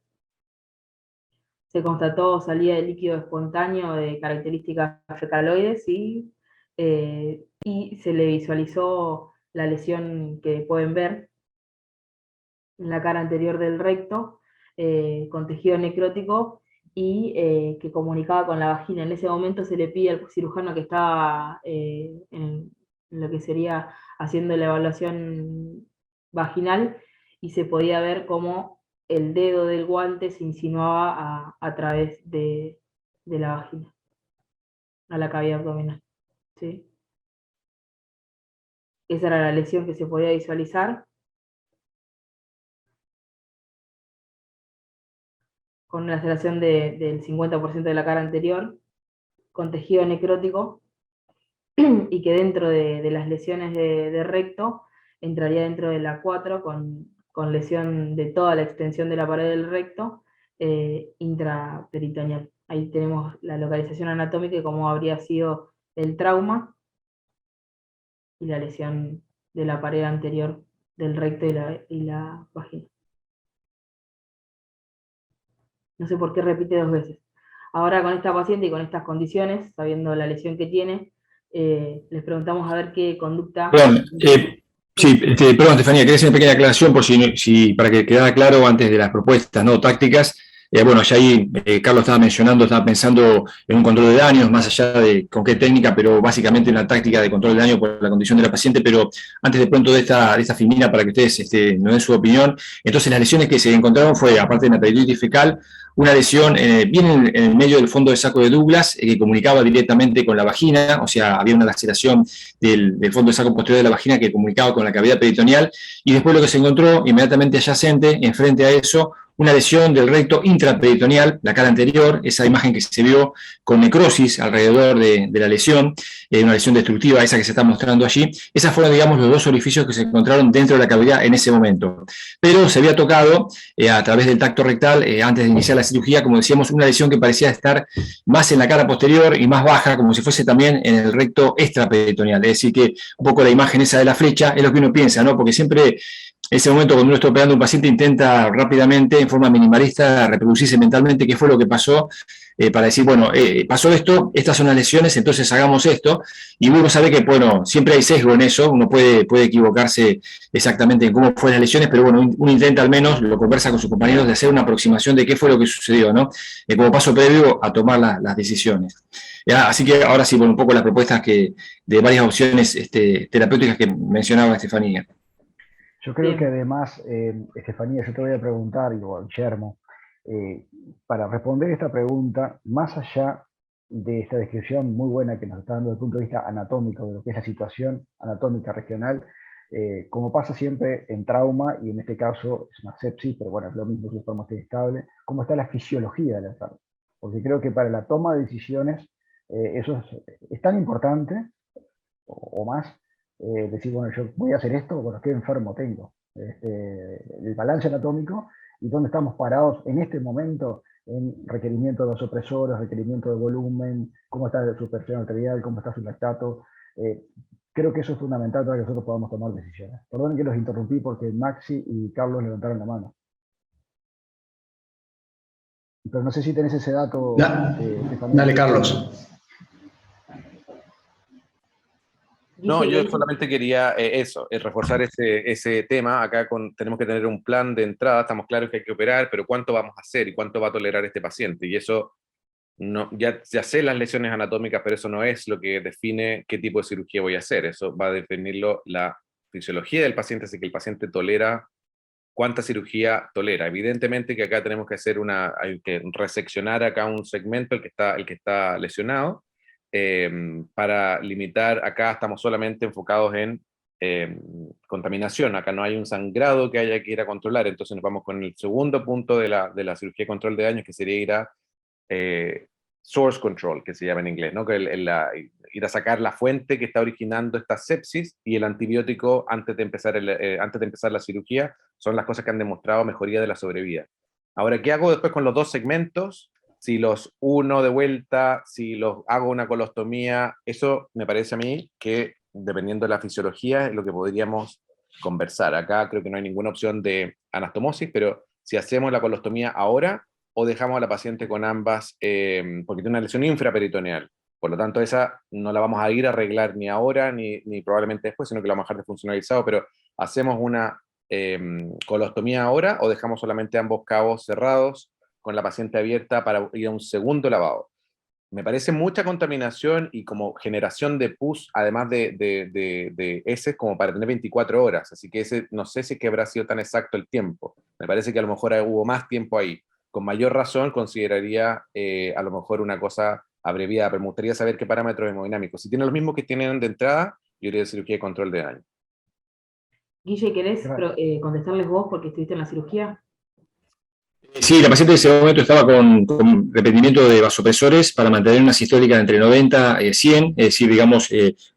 Se constató salida de líquido espontáneo de características fecaloides y se le visualizó la lesión que pueden ver en la cara anterior del recto, con tejido necrótico y que comunicaba con la vagina. En ese momento se le pide al cirujano que estaba en lo que sería haciendo la evaluación vaginal, y se podía ver cómo el dedo del guante se insinuaba a través de la vagina, a la cavidad abdominal. ¿Sí? Esa era la lesión que se podía visualizar, con una laceración del 50% de la cara anterior, con tejido necrótico, y que dentro de las lesiones de recto entraría dentro de la 4 con lesión de toda la extensión de la pared del recto, intraperitoneal. Ahí tenemos la localización anatómica y cómo habría sido el trauma y la lesión de la pared anterior del recto y la vagina. No sé por qué repite 2 veces. Ahora con esta paciente y con estas condiciones, sabiendo la lesión que tiene, les preguntamos a ver qué conducta... Perdón, perdón, Estefanía, quería hacer una pequeña aclaración por para que quedara claro antes de las propuestas no tácticas. Bueno, ya ahí Carlos estaba pensando en un control de daños, más allá de con qué técnica, pero básicamente una táctica de control de daño por la condición de la paciente. Pero antes de pronto de esta filmina, para que ustedes nos den su opinión, entonces las lesiones que se encontraron fue, aparte de una peritonitis fecal, una lesión bien en el medio del fondo de saco de Douglas, que comunicaba directamente con la vagina, o sea, había una laceración del fondo de saco posterior de la vagina que comunicaba con la cavidad peritoneal, y después lo que se encontró inmediatamente adyacente, enfrente a eso, una lesión del recto intraperitoneal, la cara anterior, esa imagen que se vio con necrosis alrededor de la lesión, una lesión destructiva, esa que se está mostrando allí. Esas fueron, digamos, los 2 orificios que se encontraron dentro de la cavidad en ese momento. Pero se había tocado a través del tacto rectal, antes de iniciar la cirugía, como decíamos, una lesión que parecía estar más en la cara posterior y más baja, como si fuese también en el recto extraperitoneal. Es decir, que un poco la imagen esa de la flecha es lo que uno piensa, ¿no? Porque siempre en ese momento, cuando uno está operando a un paciente, intenta rápidamente, en forma minimalista, reproducirse mentalmente qué fue lo que pasó, para decir, bueno, pasó esto, estas son las lesiones, entonces hagamos esto. Y uno sabe que, bueno, siempre hay sesgo en eso, uno puede equivocarse exactamente en cómo fueron las lesiones, pero bueno, uno intenta al menos, lo conversa con sus compañeros, de hacer una aproximación de qué fue lo que sucedió, ¿no? Como paso previo a tomar las decisiones. Así que ahora sí, bueno, un poco las propuestas de varias opciones terapéuticas que mencionaba Estefanía. Yo creo que además, Estefanía, yo te voy a preguntar, igual, Guillermo, para responder esta pregunta, más allá de esta descripción muy buena que nos está dando desde el punto de vista anatómico, de lo que es la situación anatómica regional, como pasa siempre en trauma, y en este caso es una sepsis, pero bueno, es lo mismo que de forma estable, cómo está la fisiología del enfermo. Porque creo que para la toma de decisiones, eso es tan importante, o más, decir, bueno, yo voy a hacer esto, bueno, qué enfermo tengo. El balance anatómico y dónde estamos parados en este momento en requerimiento de los opresores, requerimiento de volumen, cómo está su presión arterial, cómo está su lactato. Creo que eso es fundamental para que nosotros podamos tomar decisiones. Perdonen que los interrumpí porque Maxi y Carlos levantaron la mano. Pero no sé si tenés ese dato. Dale, Carlos. No, yo solamente quería reforzar ese tema. Acá tenemos que tener un plan de entrada, estamos claros que hay que operar, pero ¿cuánto vamos a hacer y cuánto va a tolerar este paciente? Y eso, ya sé las lesiones anatómicas, pero eso no es lo que define qué tipo de cirugía voy a hacer. Eso va a definirlo la fisiología del paciente, así que el paciente tolera, cuánta cirugía tolera. Evidentemente que acá tenemos que hay que reseccionar acá un segmento, el que está lesionado, para limitar. Acá estamos solamente enfocados en contaminación, acá no hay un sangrado que haya que ir a controlar, entonces nos vamos con el segundo punto de la cirugía de control de daños, que sería ir a source control, que se llama en inglés, ¿no? Que ir a sacar la fuente que está originando esta sepsis, y el antibiótico antes de empezar la cirugía son las cosas que han demostrado mejoría de la sobrevida. Ahora, ¿qué hago después con los 2 segmentos? Si los uno de vuelta, si los hago una colostomía, eso me parece a mí que, dependiendo de la fisiología, es lo que podríamos conversar. Acá creo que no hay ninguna opción de anastomosis, pero si hacemos la colostomía ahora, o dejamos a la paciente con ambas, porque tiene una lesión infraperitoneal. Por lo tanto, esa no la vamos a ir a arreglar ni ahora, ni probablemente después, sino que la vamos a dejar desfuncionalizado, pero hacemos una colostomía ahora, o dejamos solamente ambos cabos cerrados con la paciente abierta para ir a un segundo lavado. Me parece mucha contaminación y como generación de pus, además de heces, como para tener 24 horas. Así que ese, no sé si es que habrá sido tan exacto el tiempo. Me parece que a lo mejor hubo más tiempo ahí. Con mayor razón consideraría a lo mejor una cosa abreviada, pero me gustaría saber qué parámetros hemodinámicos. Si tienen los mismos que tienen de entrada, yo iría de cirugía de control de daño. Guille, ¿querés Claro. contestarles vos porque estuviste en la cirugía? Sí, la paciente en ese momento estaba con repetimiento de vasopresores para mantener una sistólica entre 90 y 100, es decir, digamos,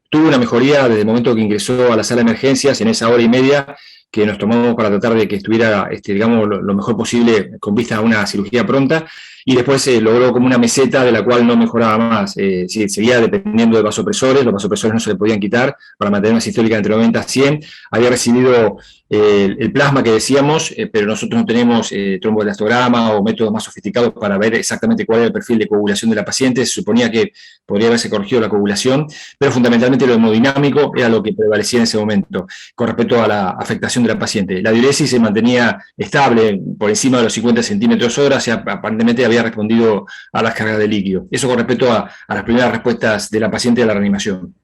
tuvo una mejoría desde el momento que ingresó a la sala de emergencias en esa hora y media que nos tomamos para tratar de que estuviera, digamos, lo mejor posible con vista a una cirugía pronta, y después logró como una meseta de la cual no mejoraba más. Sí, seguía dependiendo de vasopresores, los vasopresores no se le podían quitar para mantener una sistólica entre 90 a 100, había recibido el plasma que decíamos, pero nosotros no tenemos tromboelastograma o métodos más sofisticados para ver exactamente cuál era el perfil de coagulación de la paciente. Se suponía que podría haberse corregido la coagulación, pero fundamentalmente lo hemodinámico era lo que prevalecía en ese momento con respecto a la afectación de la paciente. La diuresis se mantenía estable por encima de los 50 centímetros hora, o sea, aparentemente había respondido a las cargas de líquido. Eso con respecto a las primeras respuestas de la paciente a la reanimación.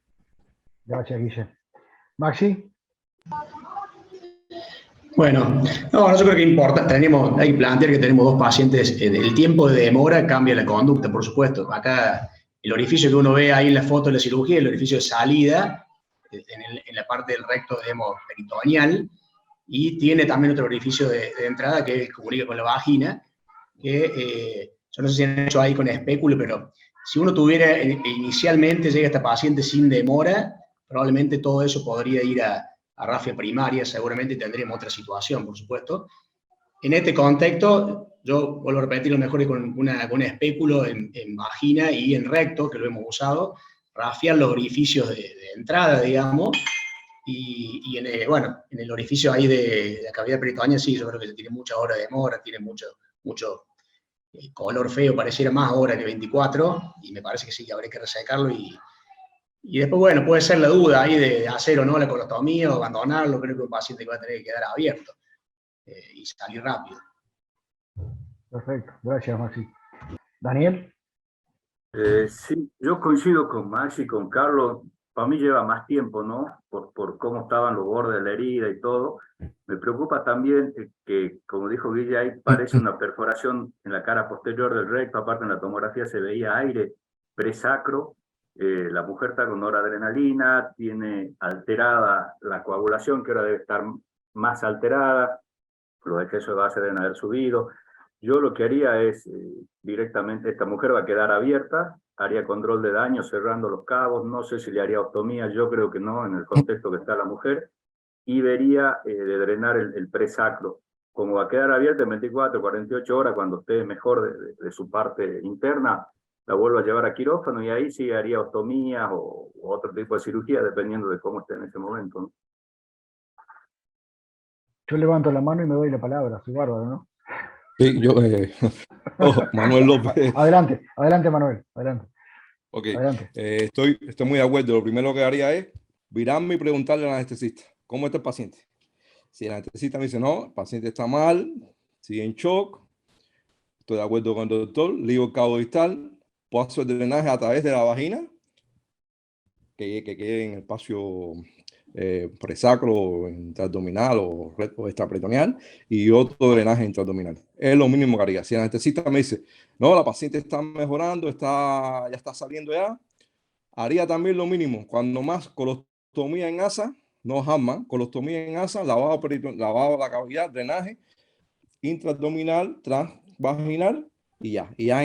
Gracias, Guille. Maxi. Bueno, no, yo creo que importa, hay que plantear que tenemos dos pacientes, el tiempo de demora cambia la conducta, por supuesto. Acá el orificio que uno ve ahí en la foto de la cirugía, el orificio de salida, en la parte del recto, digamos, peritoneal, y tiene también otro orificio de entrada que comunica con la vagina, que yo no sé si han hecho ahí con espéculo, pero si uno tuviera, inicialmente llega esta paciente sin demora, probablemente todo eso podría ir a rafia primaria, seguramente tendríamos otra situación, por supuesto. En este contexto, yo vuelvo a repetir, lo mejor es con un espéculo en vagina y en recto, que lo hemos usado, rafiar los orificios de entrada, digamos, y en el orificio ahí de la cavidad peritoneal, sí, yo creo que tiene muchas horas de demora, tiene mucho color feo, pareciera más hora que 24, y me parece que sí, que habría que resecarlo y después, bueno, puede ser la duda ahí de hacer o no la colostomía o abandonarlo. Creo que un paciente que va a tener que quedar abierto y salir rápido. Perfecto, gracias, Maxi. Daniel. Sí, yo coincido con Maxi, con Carlos. Para mí lleva más tiempo, ¿no? Por cómo estaban los bordes de la herida y todo. Me preocupa también que, como dijo Guille, ahí parece una perforación en la cara posterior del recto. Aparte, en la tomografía se veía aire presacro. La mujer está con noradrenalina, tiene alterada la coagulación, que ahora debe estar más alterada. Los excesos de base deben haber subido. Yo lo que haría es directamente, esta mujer va a quedar abierta, haría control de daño cerrando los cabos, no sé si le haría ostomía, yo creo que no, en el contexto que está la mujer, y vería de drenar el presacro. Como va a quedar abierta en 24, 48 horas, cuando esté mejor de su parte interna, la vuelvo a llevar a quirófano y ahí sí haría ostomía o otro tipo de cirugía, dependiendo de cómo esté en ese momento, ¿no? Yo levanto la mano y me doy la palabra, soy bárbaro, ¿no? Sí, yo, Manuel López. Adelante, adelante, Manuel, adelante. Ok, Adelante. estoy muy de acuerdo. Lo primero que haría es virarme y preguntarle al anestesista, ¿cómo está el paciente? Si el anestesista me dice, no, el paciente está mal, sigue en shock, estoy de acuerdo con el doctor, ligo el cabo distal, paso el drenaje a través de la vagina, que quede en el espacio presacro, intraabdominal o extraperitoneal, y otro drenaje intraabdominal. Es lo mínimo que haría. Si el anestesista me dice, no, la paciente está mejorando, ya está saliendo ya, haría también lo mínimo. Cuando más colostomía en asa, no jamás, colostomía en asa, lavado de la cavidad, drenaje intraabdominal, transvaginal y ya. Y ya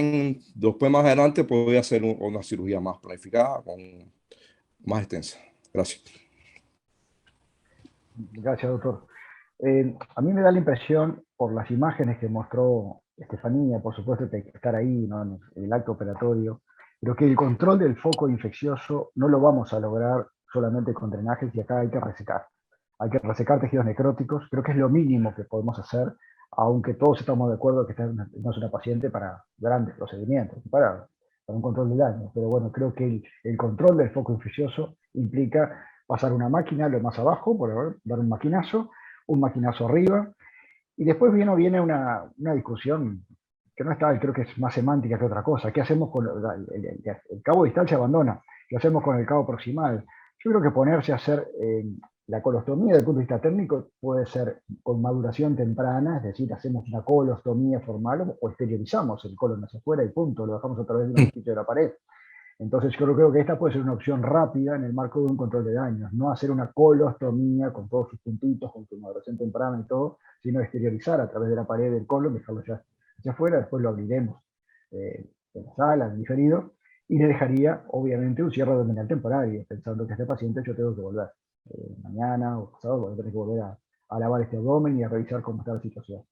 después más adelante podría hacer una cirugía más planificada, más extensa. Gracias. Gracias, doctor. A mí me da la impresión, por las imágenes que mostró Estefanía, por supuesto que hay que estar ahí, ¿no?, en el acto operatorio, pero que el control del foco infeccioso no lo vamos a lograr solamente con drenajes, y acá hay que resecar. Hay que resecar tejidos necróticos, creo que es lo mínimo que podemos hacer, aunque todos estamos de acuerdo que esta no es una paciente para grandes procedimientos, para un control de daño. Pero bueno, creo que el control del foco infeccioso implica pasar una máquina lo más abajo, dar un maquinazo arriba, y después viene una discusión que no es tal, creo que es más semántica que otra cosa. ¿Qué hacemos con el cabo distal? Se abandona. ¿Qué hacemos con el cabo proximal? Yo creo que ponerse a hacer la colostomía desde el punto de vista técnico puede ser con maduración temprana, es decir, hacemos una colostomía formal o exteriorizamos el colon hacia afuera y punto, lo dejamos a través de un orificio de la pared. Entonces yo creo que esta puede ser una opción rápida en el marco de un control de daños, no hacer una colostomía con todos sus puntitos, con su maduración temprana y todo, sino exteriorizar a través de la pared del colon, dejarlo ya hacia afuera, después lo abriremos en la sala, en diferido, y le dejaría obviamente un cierre abdominal temporario, pensando que este paciente yo tengo que volver mañana o pasado, voy a tener que volver a lavar este abdomen y a revisar cómo está la situación.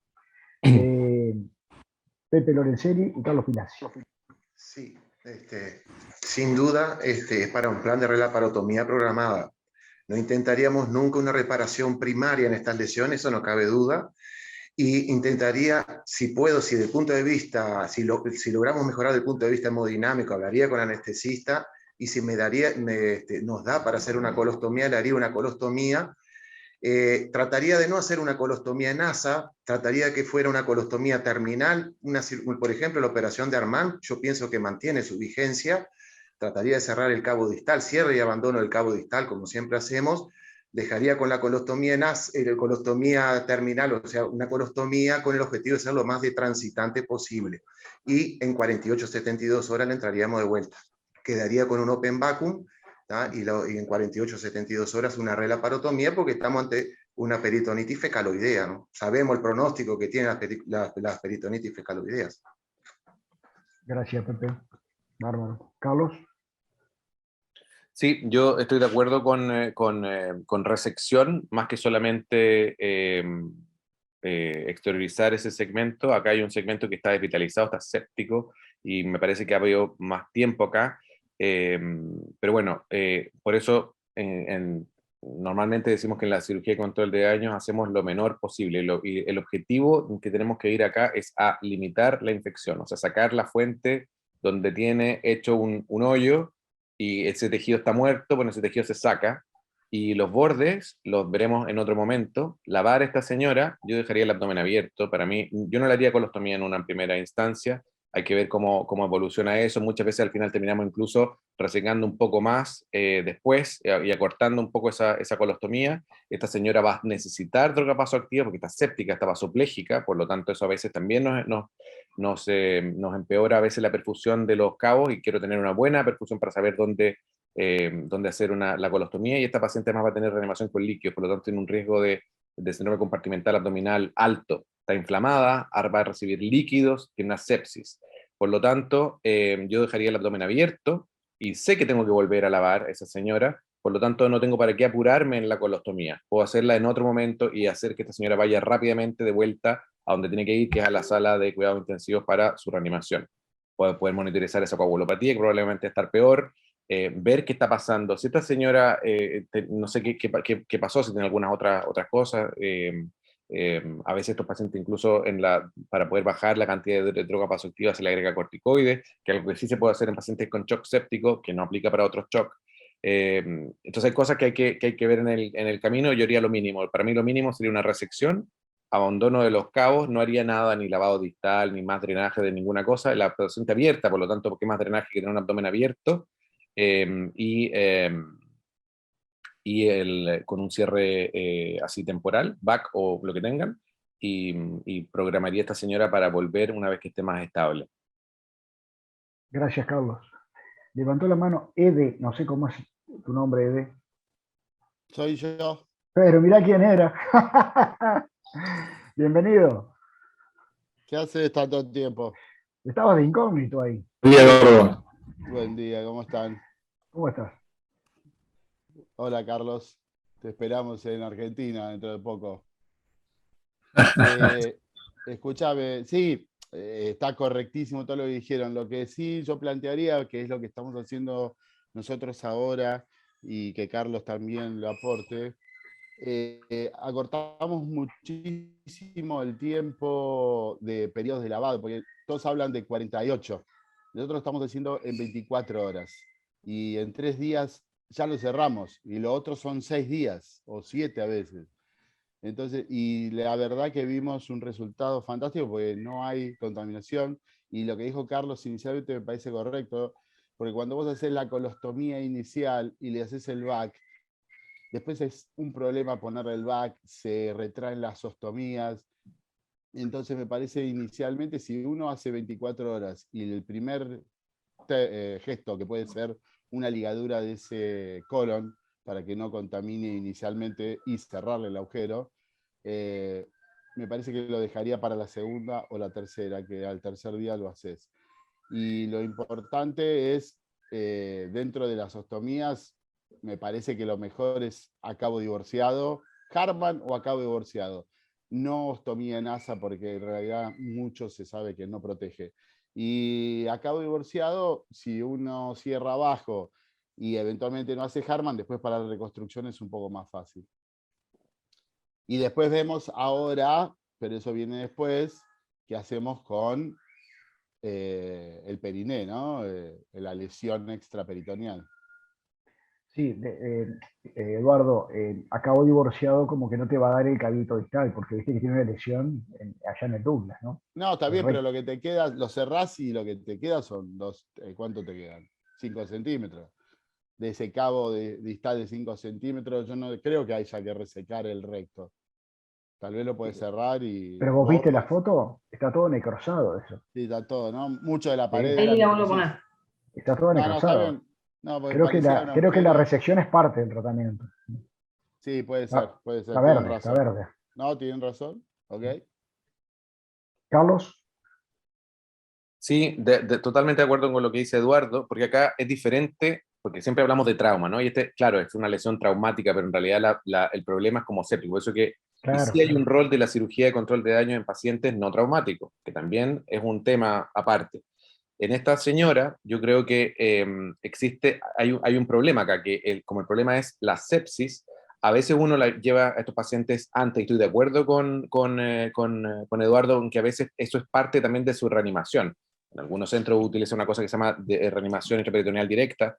Pepe Lorenzelli y Carlos Pinazzi. Sí, sin duda es para un plan de relaparotomía programada. No intentaríamos nunca una reparación primaria en estas lesiones, eso no cabe duda. Y intentaría, si puedo, si logramos mejorar desde el punto de vista hemodinámico, hablaría con el anestesista y si nos da para hacer una colostomía, le haría una colostomía. Trataría de no hacer una colostomía en asa, trataría de que fuera una colostomía terminal, por ejemplo, la operación de Armand, yo pienso que mantiene su vigencia, trataría de cerrar el cabo distal, cierre y abandono del cabo distal, como siempre hacemos, dejaría con la colostomía colostomía terminal, o sea, una colostomía con el objetivo de ser lo más detransitante posible, y en 48-72 horas le entraríamos de vuelta. Quedaría con un open vacuum, y en 48-72 horas una relaparotomía porque estamos ante una peritonitis fecaloidea, ¿no? Sabemos el pronóstico que tienen las peritonitis fecaloideas. Gracias, Pepe. Bárbaro. Carlos. Sí, yo estoy de acuerdo con resección, más que solamente exteriorizar ese segmento. Acá hay un segmento que está desvitalizado, está séptico, y me parece que ha habido más tiempo acá. Pero bueno, por eso normalmente decimos que en la cirugía de control de daños hacemos lo menor posible. Y el objetivo que tenemos que ir acá es a limitar la infección, o sea, sacar la fuente donde tiene hecho un hoyo y ese tejido está muerto, bueno, ese tejido se saca, y los bordes los veremos en otro momento. Lavar a esta señora, yo dejaría el abdomen abierto, para mí, yo no le haría colostomía en una primera instancia, hay que ver cómo evoluciona eso, muchas veces al final terminamos incluso resecando un poco más después y acortando un poco esa colostomía. Esta señora va a necesitar droga vasoactiva porque está séptica, está vasoplégica, por lo tanto eso a veces también nos empeora a veces la perfusión de los cabos, y quiero tener una buena perfusión para saber dónde hacer la colostomía, y esta paciente además va a tener reanimación con líquidos, por lo tanto tiene un riesgo de síndrome compartimental abdominal alto, está inflamada, va a recibir líquidos, tiene una sepsis. Por lo tanto, yo dejaría el abdomen abierto, y sé que tengo que volver a lavar a esa señora, por lo tanto no tengo para qué apurarme en la colostomía. Puedo hacerla en otro momento y hacer que esta señora vaya rápidamente de vuelta a donde tiene que ir, que es a la sala de cuidados intensivos para su reanimación. Puede poder monitorizar esa coagulopatía, que probablemente estar peor, ver qué está pasando. Si esta señora, no sé qué pasó, si tiene algunas otras cosas, a veces estos pacientes incluso para poder bajar la cantidad de droga vasoactiva se le agrega corticoides, que algo que sí se puede hacer en pacientes con shock séptico, que no aplica para otros shock. Entonces hay cosas que hay que ver en el camino. Yo haría lo mínimo. Para mí lo mínimo sería una resección, abandono de los cabos, no haría nada, ni lavado distal, ni más drenaje de ninguna cosa. La paciente abierta, por lo tanto, ¿qué más drenaje que tener un abdomen abierto? Con un cierre así temporal, back o lo que tengan, y programaría a esta señora para volver una vez que esté más estable. Gracias, Carlos. Levantó la mano Ede, no sé cómo es tu nombre, Ede. Soy yo. Pero mirá quién era. Bienvenido. ¿Qué haces tanto tiempo? Estabas de incógnito ahí. Buen día, ¿cómo están? ¿Cómo estás? Hola, Carlos. Te esperamos en Argentina dentro de poco. Escúchame, sí, está correctísimo todo lo que dijeron. Lo que sí yo plantearía, que es lo que estamos haciendo nosotros ahora y que Carlos también lo aporte, acortamos muchísimo el tiempo de periodos de lavado, porque todos hablan de 48. Nosotros lo estamos haciendo en 24 horas. Y en 3 días ya lo cerramos. Y lo otro son 6 días o 7 a veces. Entonces, y la verdad que vimos un resultado fantástico porque no hay contaminación, y lo que dijo Carlos inicialmente me parece correcto, porque cuando vos haces la colostomía inicial y le haces el VAC, después es un problema ponerle el VAC, se retraen las ostomías. Entonces me parece inicialmente, si uno hace 24 horas y el primer gesto, que puede ser una ligadura de ese colon, para que no contamine inicialmente y cerrarle el agujero, me parece que lo dejaría para la segunda o la tercera, que al tercer día lo haces. Y lo importante es, dentro de las ostomías, me parece que lo mejor es a cabo divorciado, Hartmann o a cabo divorciado. No ostomía en asa, porque en realidad mucho se sabe que no protege. Y a cabo divorciado, si uno cierra abajo y eventualmente no hace Hartmann, después para la reconstrucción es un poco más fácil. Y después vemos ahora, pero eso viene después, qué hacemos con el periné, ¿no? La lesión extraperitoneal. Sí, Eduardo, acabo divorciado como que no te va a dar el cabito distal, porque viste que tiene una lesión allá en el Douglas, ¿no? No, está El bien, pero recto. lo que te queda, lo cerrás y lo que te queda son ¿cuánto te quedan? 5 centímetros. De ese cabo distal de 5 centímetros, yo no creo que haya que resecar el recto. Tal vez lo puedes cerrar y... Pero vos viste la foto, está todo necrosado eso. Sí, está todo, ¿no? Mucho de la pared Sí, era Ahí la vuelvo a necrosís. poner. está todo No, está necrosado. bien. No, porque Creo que parecía un creo que la agujero. resección es parte del tratamiento. Sí, puede Está, ser, tienen está razón. verde. No, tienen razón, ok. Carlos, Sí, totalmente de acuerdo con lo que dice Eduardo, porque acá es diferente, porque siempre hablamos de trauma, ¿no? Y claro, es una lesión traumática, pero en realidad el problema es como séptico. Por eso que, y claro, sí hay un claro. rol de la cirugía de control de daño en pacientes no traumáticos, que también es un tema aparte. En esta señora, yo creo que hay un problema acá, que como el problema es la sepsis, a veces uno la lleva a estos pacientes antes, y estoy de acuerdo con Eduardo, en que a veces eso es parte también de su reanimación. En algunos centros utilizan una cosa que se llama reanimación intraperitoneal directa,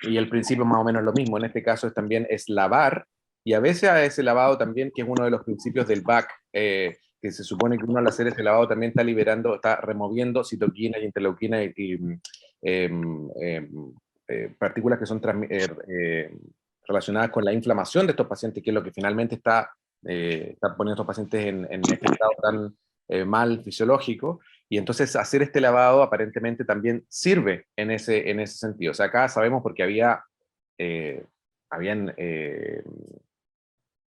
y el principio es más o menos lo mismo. En este caso también es lavar, y a veces a ese lavado también, que es uno de los principios del VAC, que se supone que uno al hacer ese lavado también está liberando, está removiendo citoquina y interleuquina y partículas que son relacionadas con la inflamación de estos pacientes, que es lo que finalmente está poniendo a estos pacientes en este estado tan mal fisiológico. Y entonces hacer este lavado aparentemente también sirve en ese sentido. O sea, acá sabemos porque habían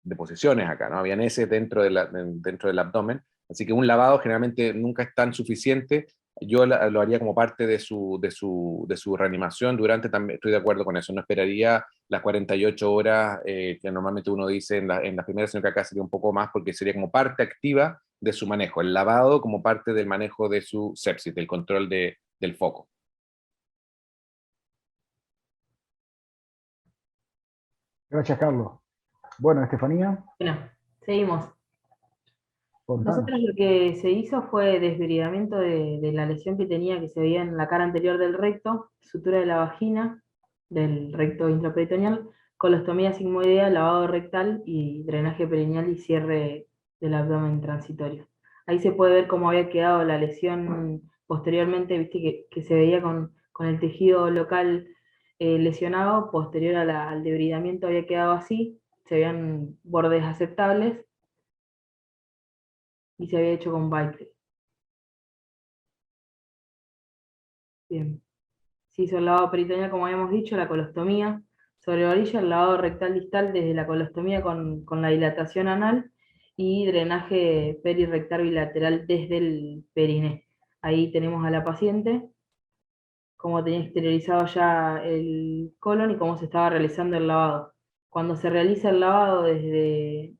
deposiciones acá, ¿no? Habían heces dentro del abdomen, así que un lavado generalmente nunca es tan suficiente. Yo lo haría como parte de su reanimación durante, también estoy de acuerdo con eso, no esperaría las 48 horas que normalmente uno dice en las primeras, sino que acá sería un poco más porque sería como parte activa de su manejo, el lavado como parte del manejo de su sepsis, del control del foco. Gracias, Carlos. Bueno, Estefanía, Bueno, seguimos. contanos. Nosotros lo que se hizo fue desbridamiento de la lesión que tenía, que se veía en la cara anterior del recto, sutura de la vagina, del recto intraperitoneal, colostomía sigmoidea, lavado rectal y drenaje perineal y cierre del abdomen transitorio. Ahí se puede ver cómo había quedado la lesión posteriormente, viste que se veía con el tejido local lesionado, posterior al debridamiento había quedado así, se veían bordes aceptables y se había hecho con Bicre. Bien. Se hizo el lavado peritoneal, como habíamos dicho, la colostomía sobre la orilla, el lavado rectal distal desde la colostomía con la dilatación anal y drenaje perirectal bilateral desde el periné. Ahí tenemos a la paciente, cómo tenía exteriorizado ya el colon y cómo se estaba realizando el lavado. Cuando se realiza el lavado desde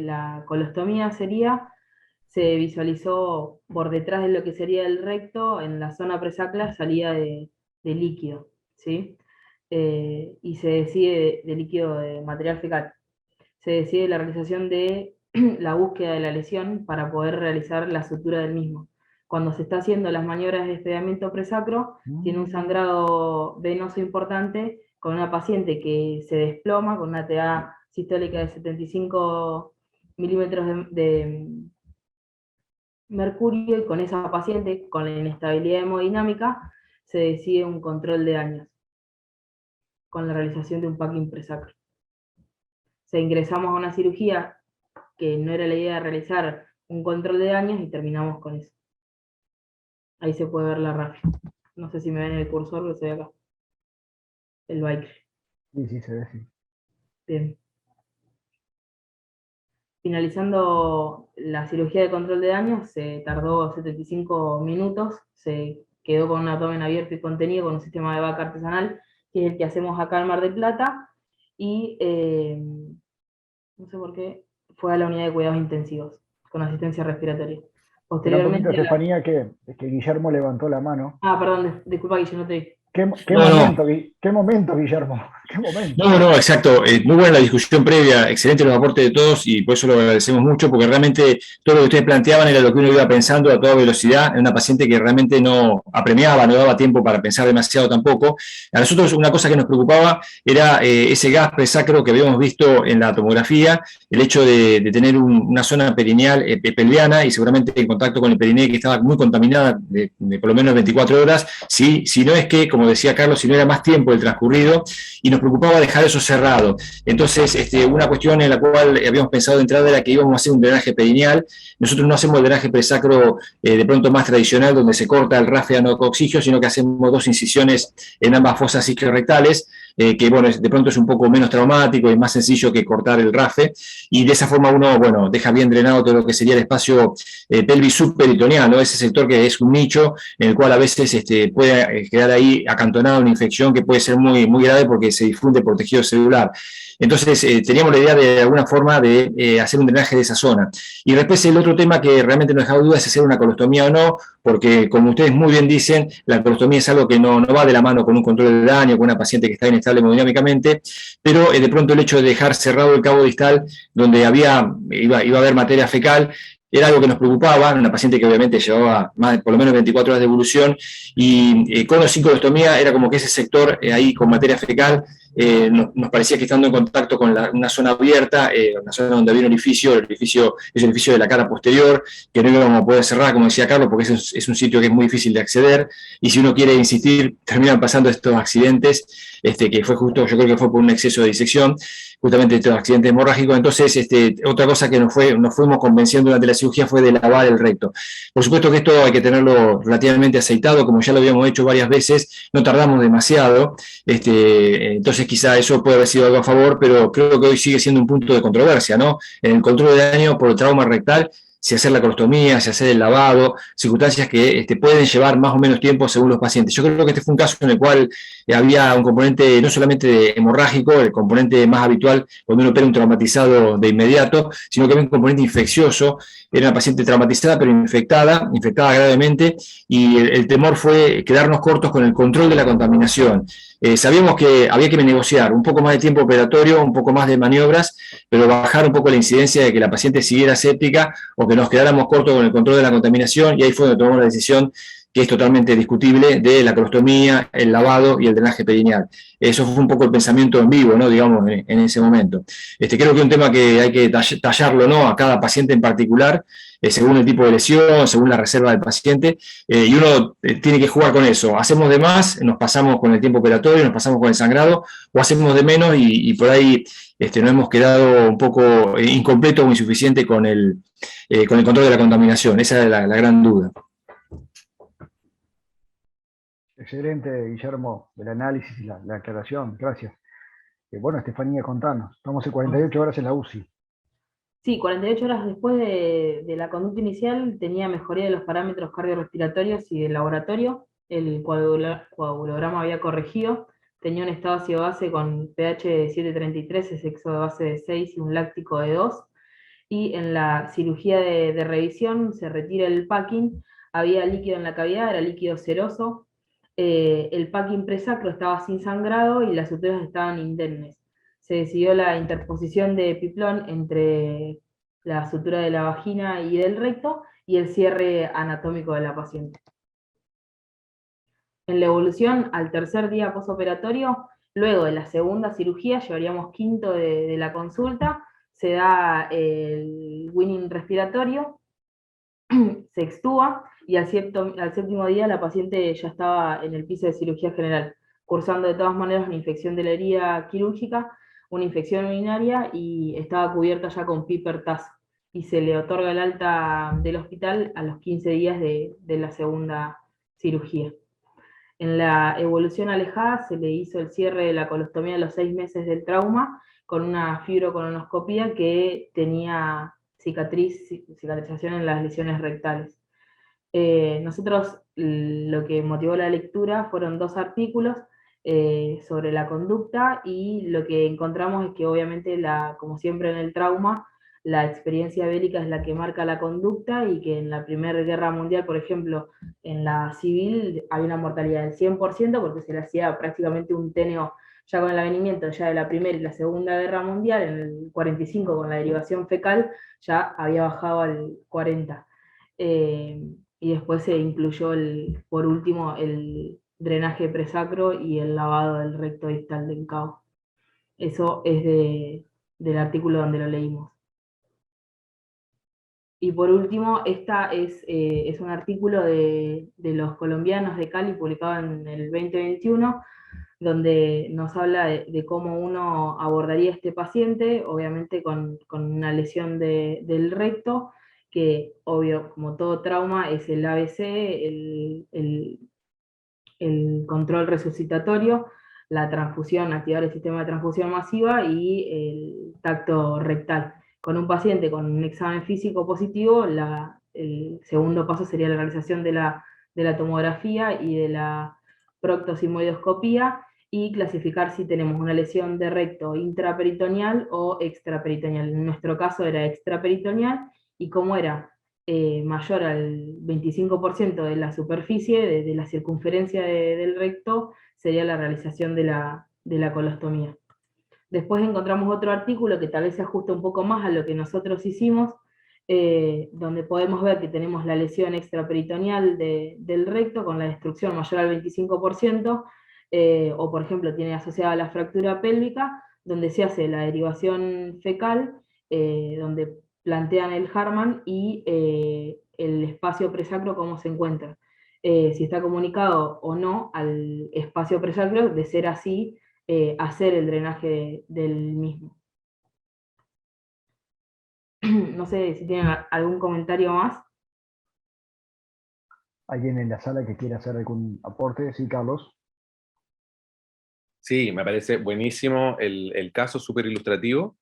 la colostomía se visualizó por detrás de lo que sería el recto, en la zona presacral, salida de líquido, ¿sí? Y se decide de líquido de material fecal. Se decide la realización de la búsqueda de la lesión para poder realizar la sutura del mismo. Cuando se está haciendo las maniobras de espedamiento presacro, tiene un sangrado venoso importante con una paciente que se desploma con una TA sistólica de 75 milímetros de mercurio, y con esa paciente, con la inestabilidad hemodinámica, se decide un control de daños, con la realización de un packing presacro. Ingresamos a una cirugía que no era la idea de realizar un control de daños y terminamos con eso. Ahí se puede ver la RAF. No sé si me ven el cursor, que se ve acá. El bike. Sí, se ve, sí. Bien. Finalizando la cirugía de control de daños, se tardó 75 minutos, se quedó con un abdomen abierto y contenido con un sistema de vaca artesanal, que es el que hacemos acá en Mar del Plata, y no sé por qué, fue a la unidad de cuidados intensivos, con asistencia respiratoria. Espera un poquito, Posteriormente... Estefanía, que Guillermo levantó la mano. Ah, perdón, disculpa que yo no te vi. ¿Qué No, momento, Guillermo? ¿Qué momento? No, exacto. Muy buena la discusión previa, excelente los aportes de todos y por eso lo agradecemos mucho, porque realmente todo lo que ustedes planteaban era lo que uno iba pensando a toda velocidad en una paciente que realmente no apremiaba, no daba tiempo para pensar demasiado tampoco. A nosotros una cosa que nos preocupaba era ese gas presacro que habíamos visto en la tomografía, el hecho de tener una zona perineal pelviana y seguramente en contacto con el perineo que estaba muy contaminada de por lo menos 24 horas, si no es que, como decía Carlos, si no era más tiempo el transcurrido, y nos preocupaba dejar eso cerrado. Entonces, una cuestión en la cual habíamos pensado de entrada era que íbamos a hacer un drenaje perineal. Nosotros no hacemos el drenaje presacro de pronto más tradicional, donde se corta el RAF anocoxigio, sino que hacemos 2 incisiones en ambas fosas isquiorrectales, que bueno, de pronto es un poco menos traumático y más sencillo que cortar el RAFE, y de esa forma uno, bueno, deja bien drenado todo lo que sería el espacio pelvis subperitoneal, ¿no? Ese sector que es un nicho en el cual a veces puede quedar ahí acantonada una infección que puede ser muy, muy grave porque se difunde por tejido celular. Entonces, teníamos la idea de alguna forma de hacer un drenaje de esa zona. Y después el otro tema que realmente nos dejaba duda es hacer una colostomía o no, porque como ustedes muy bien dicen, la colostomía es algo que no va de la mano con un control de daño, con una paciente que está inestable hemodinámicamente, pero de pronto el hecho de dejar cerrado el cabo distal, donde iba a haber materia fecal, era algo que nos preocupaba, una paciente que obviamente llevaba por lo menos 24 horas de evolución, y con o sin colostomía era como que ese sector ahí con materia fecal nos parecía que estando en contacto con una zona abierta, una zona donde había un orificio, el orificio es el orificio de la cara posterior, que no íbamos a poder cerrar, como decía Carlos, porque es un sitio que es muy difícil de acceder, y si uno quiere insistir, terminan pasando estos accidentes, que fue justo, yo creo que fue por un exceso de disección, justamente estos accidentes hemorrágicos. Entonces, otra cosa que nos fuimos convenciendo durante la cirugía fue de lavar el recto. Por supuesto que esto hay que tenerlo relativamente aceitado, como ya lo habíamos hecho varias veces, no tardamos demasiado, entonces quizá eso puede haber sido algo a favor, pero creo que hoy sigue siendo un punto de controversia, ¿no? En el control de daño por el trauma rectal, si hacer la colostomía, si hacer el lavado, circunstancias que pueden llevar más o menos tiempo según los pacientes. Yo creo que este fue un caso en el cual había un componente no solamente hemorrágico, el componente más habitual cuando uno opera un traumatizado de inmediato, sino que había un componente infeccioso. Era una paciente traumatizada pero infectada gravemente, y el temor fue quedarnos cortos con el control de la contaminación. Sabíamos que había que negociar un poco más de tiempo operatorio, un poco más de maniobras, pero bajar un poco la incidencia de que la paciente siguiera séptica o que nos quedáramos cortos con el control de la contaminación, y ahí fue donde tomamos la decisión, que es totalmente discutible, de la colostomía, el lavado y el drenaje perineal. Eso fue un poco el pensamiento en vivo, ¿no? Digamos, en ese momento. Creo que es un tema que hay que tallarlo, ¿no? A cada paciente en particular, según el tipo de lesión, según la reserva del paciente, y uno tiene que jugar con eso. Hacemos de más, nos pasamos con el tiempo operatorio, nos pasamos con el sangrado, o hacemos de menos y por ahí nos hemos quedado un poco incompleto o insuficiente con el control de la contaminación. Esa es la gran duda. Excelente, Guillermo, el análisis y la aclaración. Gracias. Bueno, Estefanía, contanos. Estamos en 48 horas en la UCI. Sí, 48 horas después de la conducta inicial tenía mejoría de los parámetros cardiorrespiratorios y del laboratorio. El coagulograma había corregido. Tenía un estado ácido-base con pH de 7,33, sexo de base de 6 y un láctico de 2. Y en la cirugía de revisión se retira el packing. Había líquido en la cavidad, era líquido seroso. El packing presacro estaba sin sangrado y las suturas estaban indemnes. Se decidió la interposición de Piplón entre la sutura de la vagina y del recto y el cierre anatómico de la paciente. En la evolución, al tercer día posoperatorio, luego de la segunda cirugía, llevaríamos quinto de la consulta, se da el winning respiratorio, se extúa, y al séptimo día la paciente ya estaba en el piso de cirugía general, cursando de todas maneras una infección de la herida quirúrgica, una infección urinaria, y estaba cubierta ya con PIPER-TAS, y se le otorga el alta del hospital a los 15 días de la segunda cirugía. En la evolución alejada se le hizo el cierre de la colostomía a los 6 meses del trauma, con una fibrocolonoscopía que tenía cicatrización en las lesiones rectales. Nosotros lo que motivó la lectura fueron 2 artículos sobre la conducta, y lo que encontramos es que obviamente, como siempre en el trauma, la experiencia bélica es la que marca la conducta, y que en la Primera Guerra Mundial, por ejemplo, en la civil había una mortalidad del 100%, porque se le hacía prácticamente un TNO. Ya con el avenimiento ya de la Primera y la Segunda Guerra Mundial, en el 45, con la derivación fecal, ya había bajado al 40%. Y después se incluyó, por último, el drenaje presacro y el lavado del recto distal del cabo. Eso es del artículo donde lo leímos. Y por último, esta es un artículo de los colombianos de Cali, publicado en el 2021, donde nos habla de cómo uno abordaría a este paciente, obviamente con una lesión del recto, que obvio, como todo trauma, es el ABC, el control resucitatorio, la transfusión, activar el sistema de transfusión masiva, y el tacto rectal. Con un paciente con un examen físico positivo, el segundo paso sería la realización de la tomografía y de la proctosimoidoscopía, y clasificar si tenemos una lesión de recto intraperitoneal o extraperitoneal. En nuestro caso era extraperitoneal, y como era mayor al 25% de la superficie, de la circunferencia del recto, sería la realización de la colostomía. Después encontramos otro artículo que tal vez se ajusta un poco más a lo que nosotros hicimos, donde podemos ver que tenemos la lesión extraperitoneal del recto con la destrucción mayor al 25%, o por ejemplo tiene asociada la fractura pélvica, donde se hace la derivación fecal, donde plantean el Harman y el espacio presacro cómo se encuentra. Si está comunicado o no al espacio presacro, de ser así, hacer el drenaje del mismo. No sé si tienen algún comentario más. ¿Alguien en la sala que quiera hacer algún aporte? Sí, Carlos. Sí, me parece buenísimo el caso, súper ilustrativo.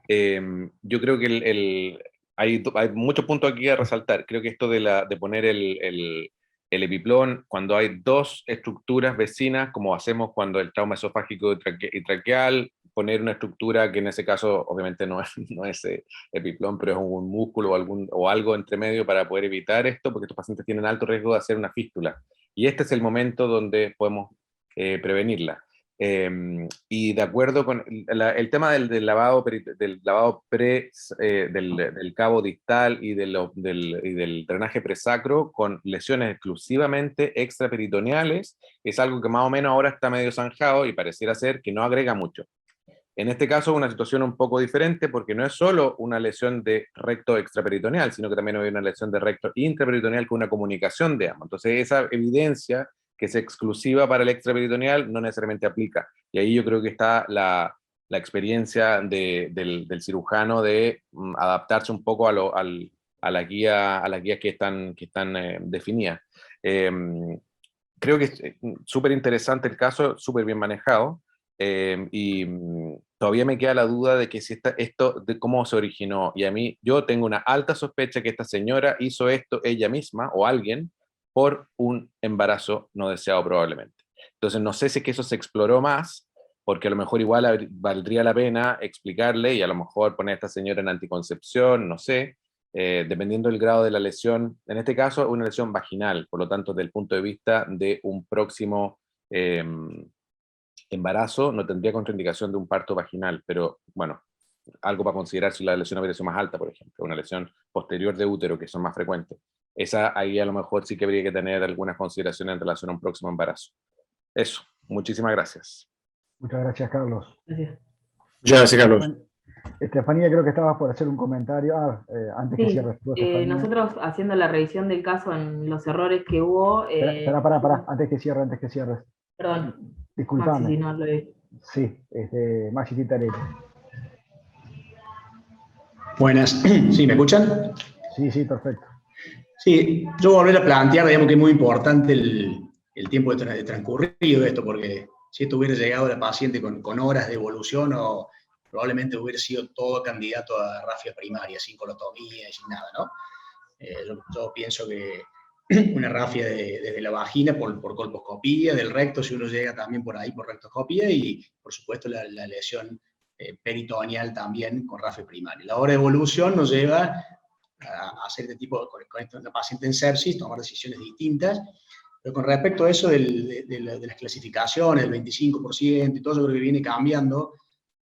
Yo creo que hay muchos puntos aquí a resaltar. Creo que esto de poner el epiplón cuando hay 2 estructuras vecinas, como hacemos cuando el trauma esofágico y traqueal, poner una estructura que en ese caso obviamente no es epiplón, pero es un músculo o algo entre medio para poder evitar esto, porque estos pacientes tienen alto riesgo de hacer una fístula. Y este es el momento donde podemos prevenirla. Y de acuerdo con el tema del lavado del cabo distal y del drenaje presacro con lesiones exclusivamente extraperitoneales, es algo que más o menos ahora está medio zanjado y pareciera ser que no agrega mucho. En este caso es una situación un poco diferente, porque no es solo una lesión de recto extraperitoneal, sino que también hay una lesión de recto intraperitoneal con una comunicación de ambos. Entonces esa evidencia que es exclusiva para el extraperitoneal no necesariamente aplica. Y ahí yo creo que está la experiencia del cirujano de adaptarse un poco a las guías que están definidas. Creo que es súper interesante el caso, súper bien manejado. Y todavía me queda la duda de que si esto, de cómo se originó. Y yo tengo una alta sospecha que esta señora hizo esto ella misma o alguien por un embarazo no deseado probablemente. Entonces no sé si es que eso se exploró más, porque a lo mejor igual valdría la pena explicarle y a lo mejor poner a esta señora en anticoncepción, no sé, dependiendo del grado de la lesión. En este caso, una lesión vaginal, por lo tanto, desde el punto de vista de un próximo embarazo, no tendría contraindicación de un parto vaginal, pero bueno, algo para considerar si la lesión hubiera sido más alta, por ejemplo, una lesión posterior de útero, que son más frecuentes. Ahí a lo mejor sí que habría que tener algunas consideraciones en relación a un próximo embarazo. Eso, muchísimas gracias. Muchas gracias, Carlos. Gracias. Muchas gracias, Carlos. Estefanía, creo que estabas por hacer un comentario. Antes que Sí, cierres tú, Estefanía. nosotros haciendo la revisión del caso en los errores que hubo... Pará, antes que cierres. Perdón, Disculpame. Maxi, si no lo vi. Sí, Maxi Titarelli. Buenas, ¿sí me escuchan? Sí, perfecto. Sí, yo voy a volver a plantear, digamos, que es muy importante el tiempo de transcurrido de esto, porque si esto hubiera llegado a la paciente con horas de evolución, o probablemente hubiera sido todo candidato a rafia primaria, sin colotomía y sin nada, ¿no? Yo pienso que una rafia desde la vagina por colposcopía, del recto, si uno llega también por ahí por rectoscopía, y por supuesto la lesión peritoneal también con rafia primaria. La hora de evolución nos lleva a hacer este tipo, con la paciente en sepsis, tomar decisiones distintas. Pero con respecto a eso de las clasificaciones, el 25% y todo eso, creo que viene cambiando.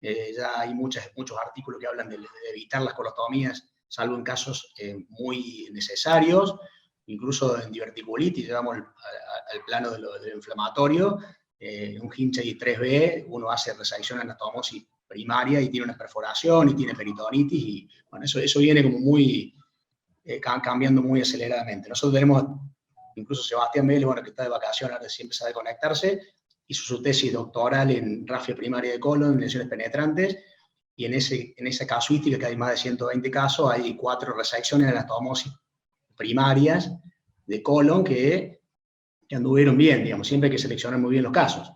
Ya hay muchos artículos que hablan de evitar las colostomías, salvo en casos muy necesarios. Incluso en diverticulitis, llevamos al plano de lo inflamatorio. Un Hinchey 3B, uno hace resección anastomosis primaria y tiene una perforación y tiene peritonitis, y bueno, eso viene como muy cambiando muy aceleradamente. Nosotros tenemos, incluso Sebastián Vélez, bueno, que está de vacaciones, ahora siempre sabe conectarse, hizo su tesis doctoral en rafia primaria de colon, en lesiones penetrantes, y en esa casuística, que hay más de 120 casos, hay 4 resecciones de anastomosis primarias de colon que anduvieron bien, digamos, siempre hay que seleccionar muy bien los casos.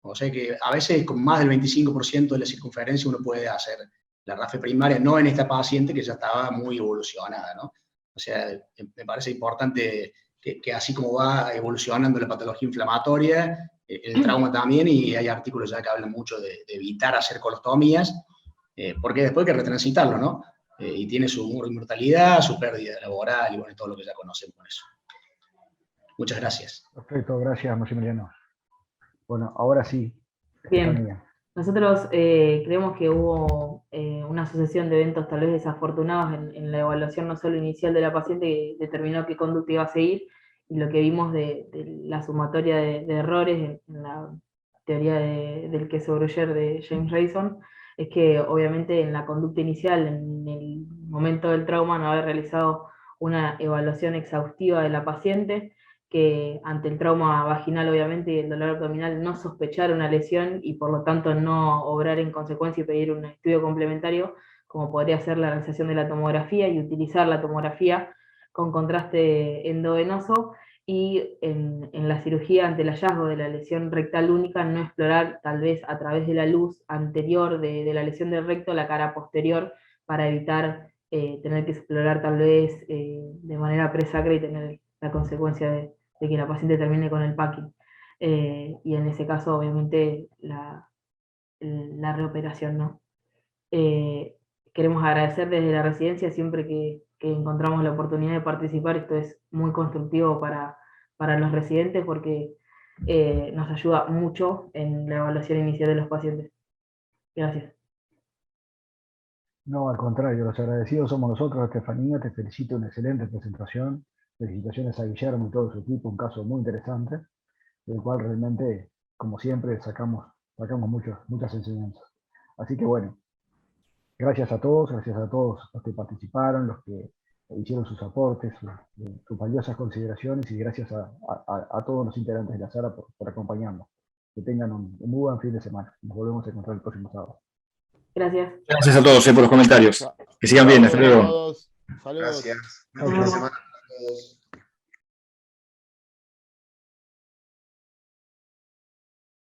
O sea que a veces con más del 25% de la circunferencia uno puede hacer la rafia primaria, no en esta paciente que ya estaba muy evolucionada, ¿no? O sea, me parece importante que así como va evolucionando la patología inflamatoria, el trauma también, y hay artículos ya que hablan mucho de evitar hacer colostomías, porque después hay que retransitarlo, ¿no? Y tiene su mortalidad, su pérdida laboral, y bueno, todo lo que ya conocemos con eso. Muchas gracias. Perfecto, gracias, Maximiliano. Bueno, ahora sí, Estefanía. Bien, nosotros creemos que hubo una sucesión de eventos tal vez desafortunados en la evaluación no solo inicial de la paciente, que determinó qué conducta iba a seguir, y lo que vimos de la sumatoria de errores en la teoría del queso Gruyère de James Rayson, es que obviamente en la conducta inicial, en el momento del trauma, no haber realizado una evaluación exhaustiva de la paciente, que ante el trauma vaginal obviamente y el dolor abdominal no sospechar una lesión y por lo tanto no obrar en consecuencia y pedir un estudio complementario, como podría ser la realización de la tomografía y utilizar la tomografía con contraste endovenoso, y en la cirugía ante el hallazgo de la lesión rectal única no explorar tal vez a través de la luz anterior de la lesión del recto la cara posterior, para evitar tener que explorar tal vez de manera presacra y tener la consecuencia de que la paciente termine con el packing. Y en ese caso, obviamente, la reoperación, ¿no? Queremos agradecer desde la residencia siempre que encontramos la oportunidad de participar. Esto es muy constructivo para los residentes, porque nos ayuda mucho en la evaluación inicial de los pacientes. Gracias. No, al contrario, los agradecidos somos nosotros, Estefanía. Te felicito, una excelente presentación. Felicitaciones a Guillermo y todo su equipo, un caso muy interesante, del cual realmente, como siempre, sacamos muchas enseñanzas. Así que bueno, gracias a todos los que participaron, los que hicieron sus aportes, sus valiosas consideraciones, y gracias a todos los integrantes de la sala por acompañarnos. Que tengan un muy buen fin de semana. Nos volvemos a encontrar el próximo sábado. Gracias. Gracias a todos por los comentarios. Que sigan bien, hasta luego. Saludos. Gracias. Buen fin de semana a todos.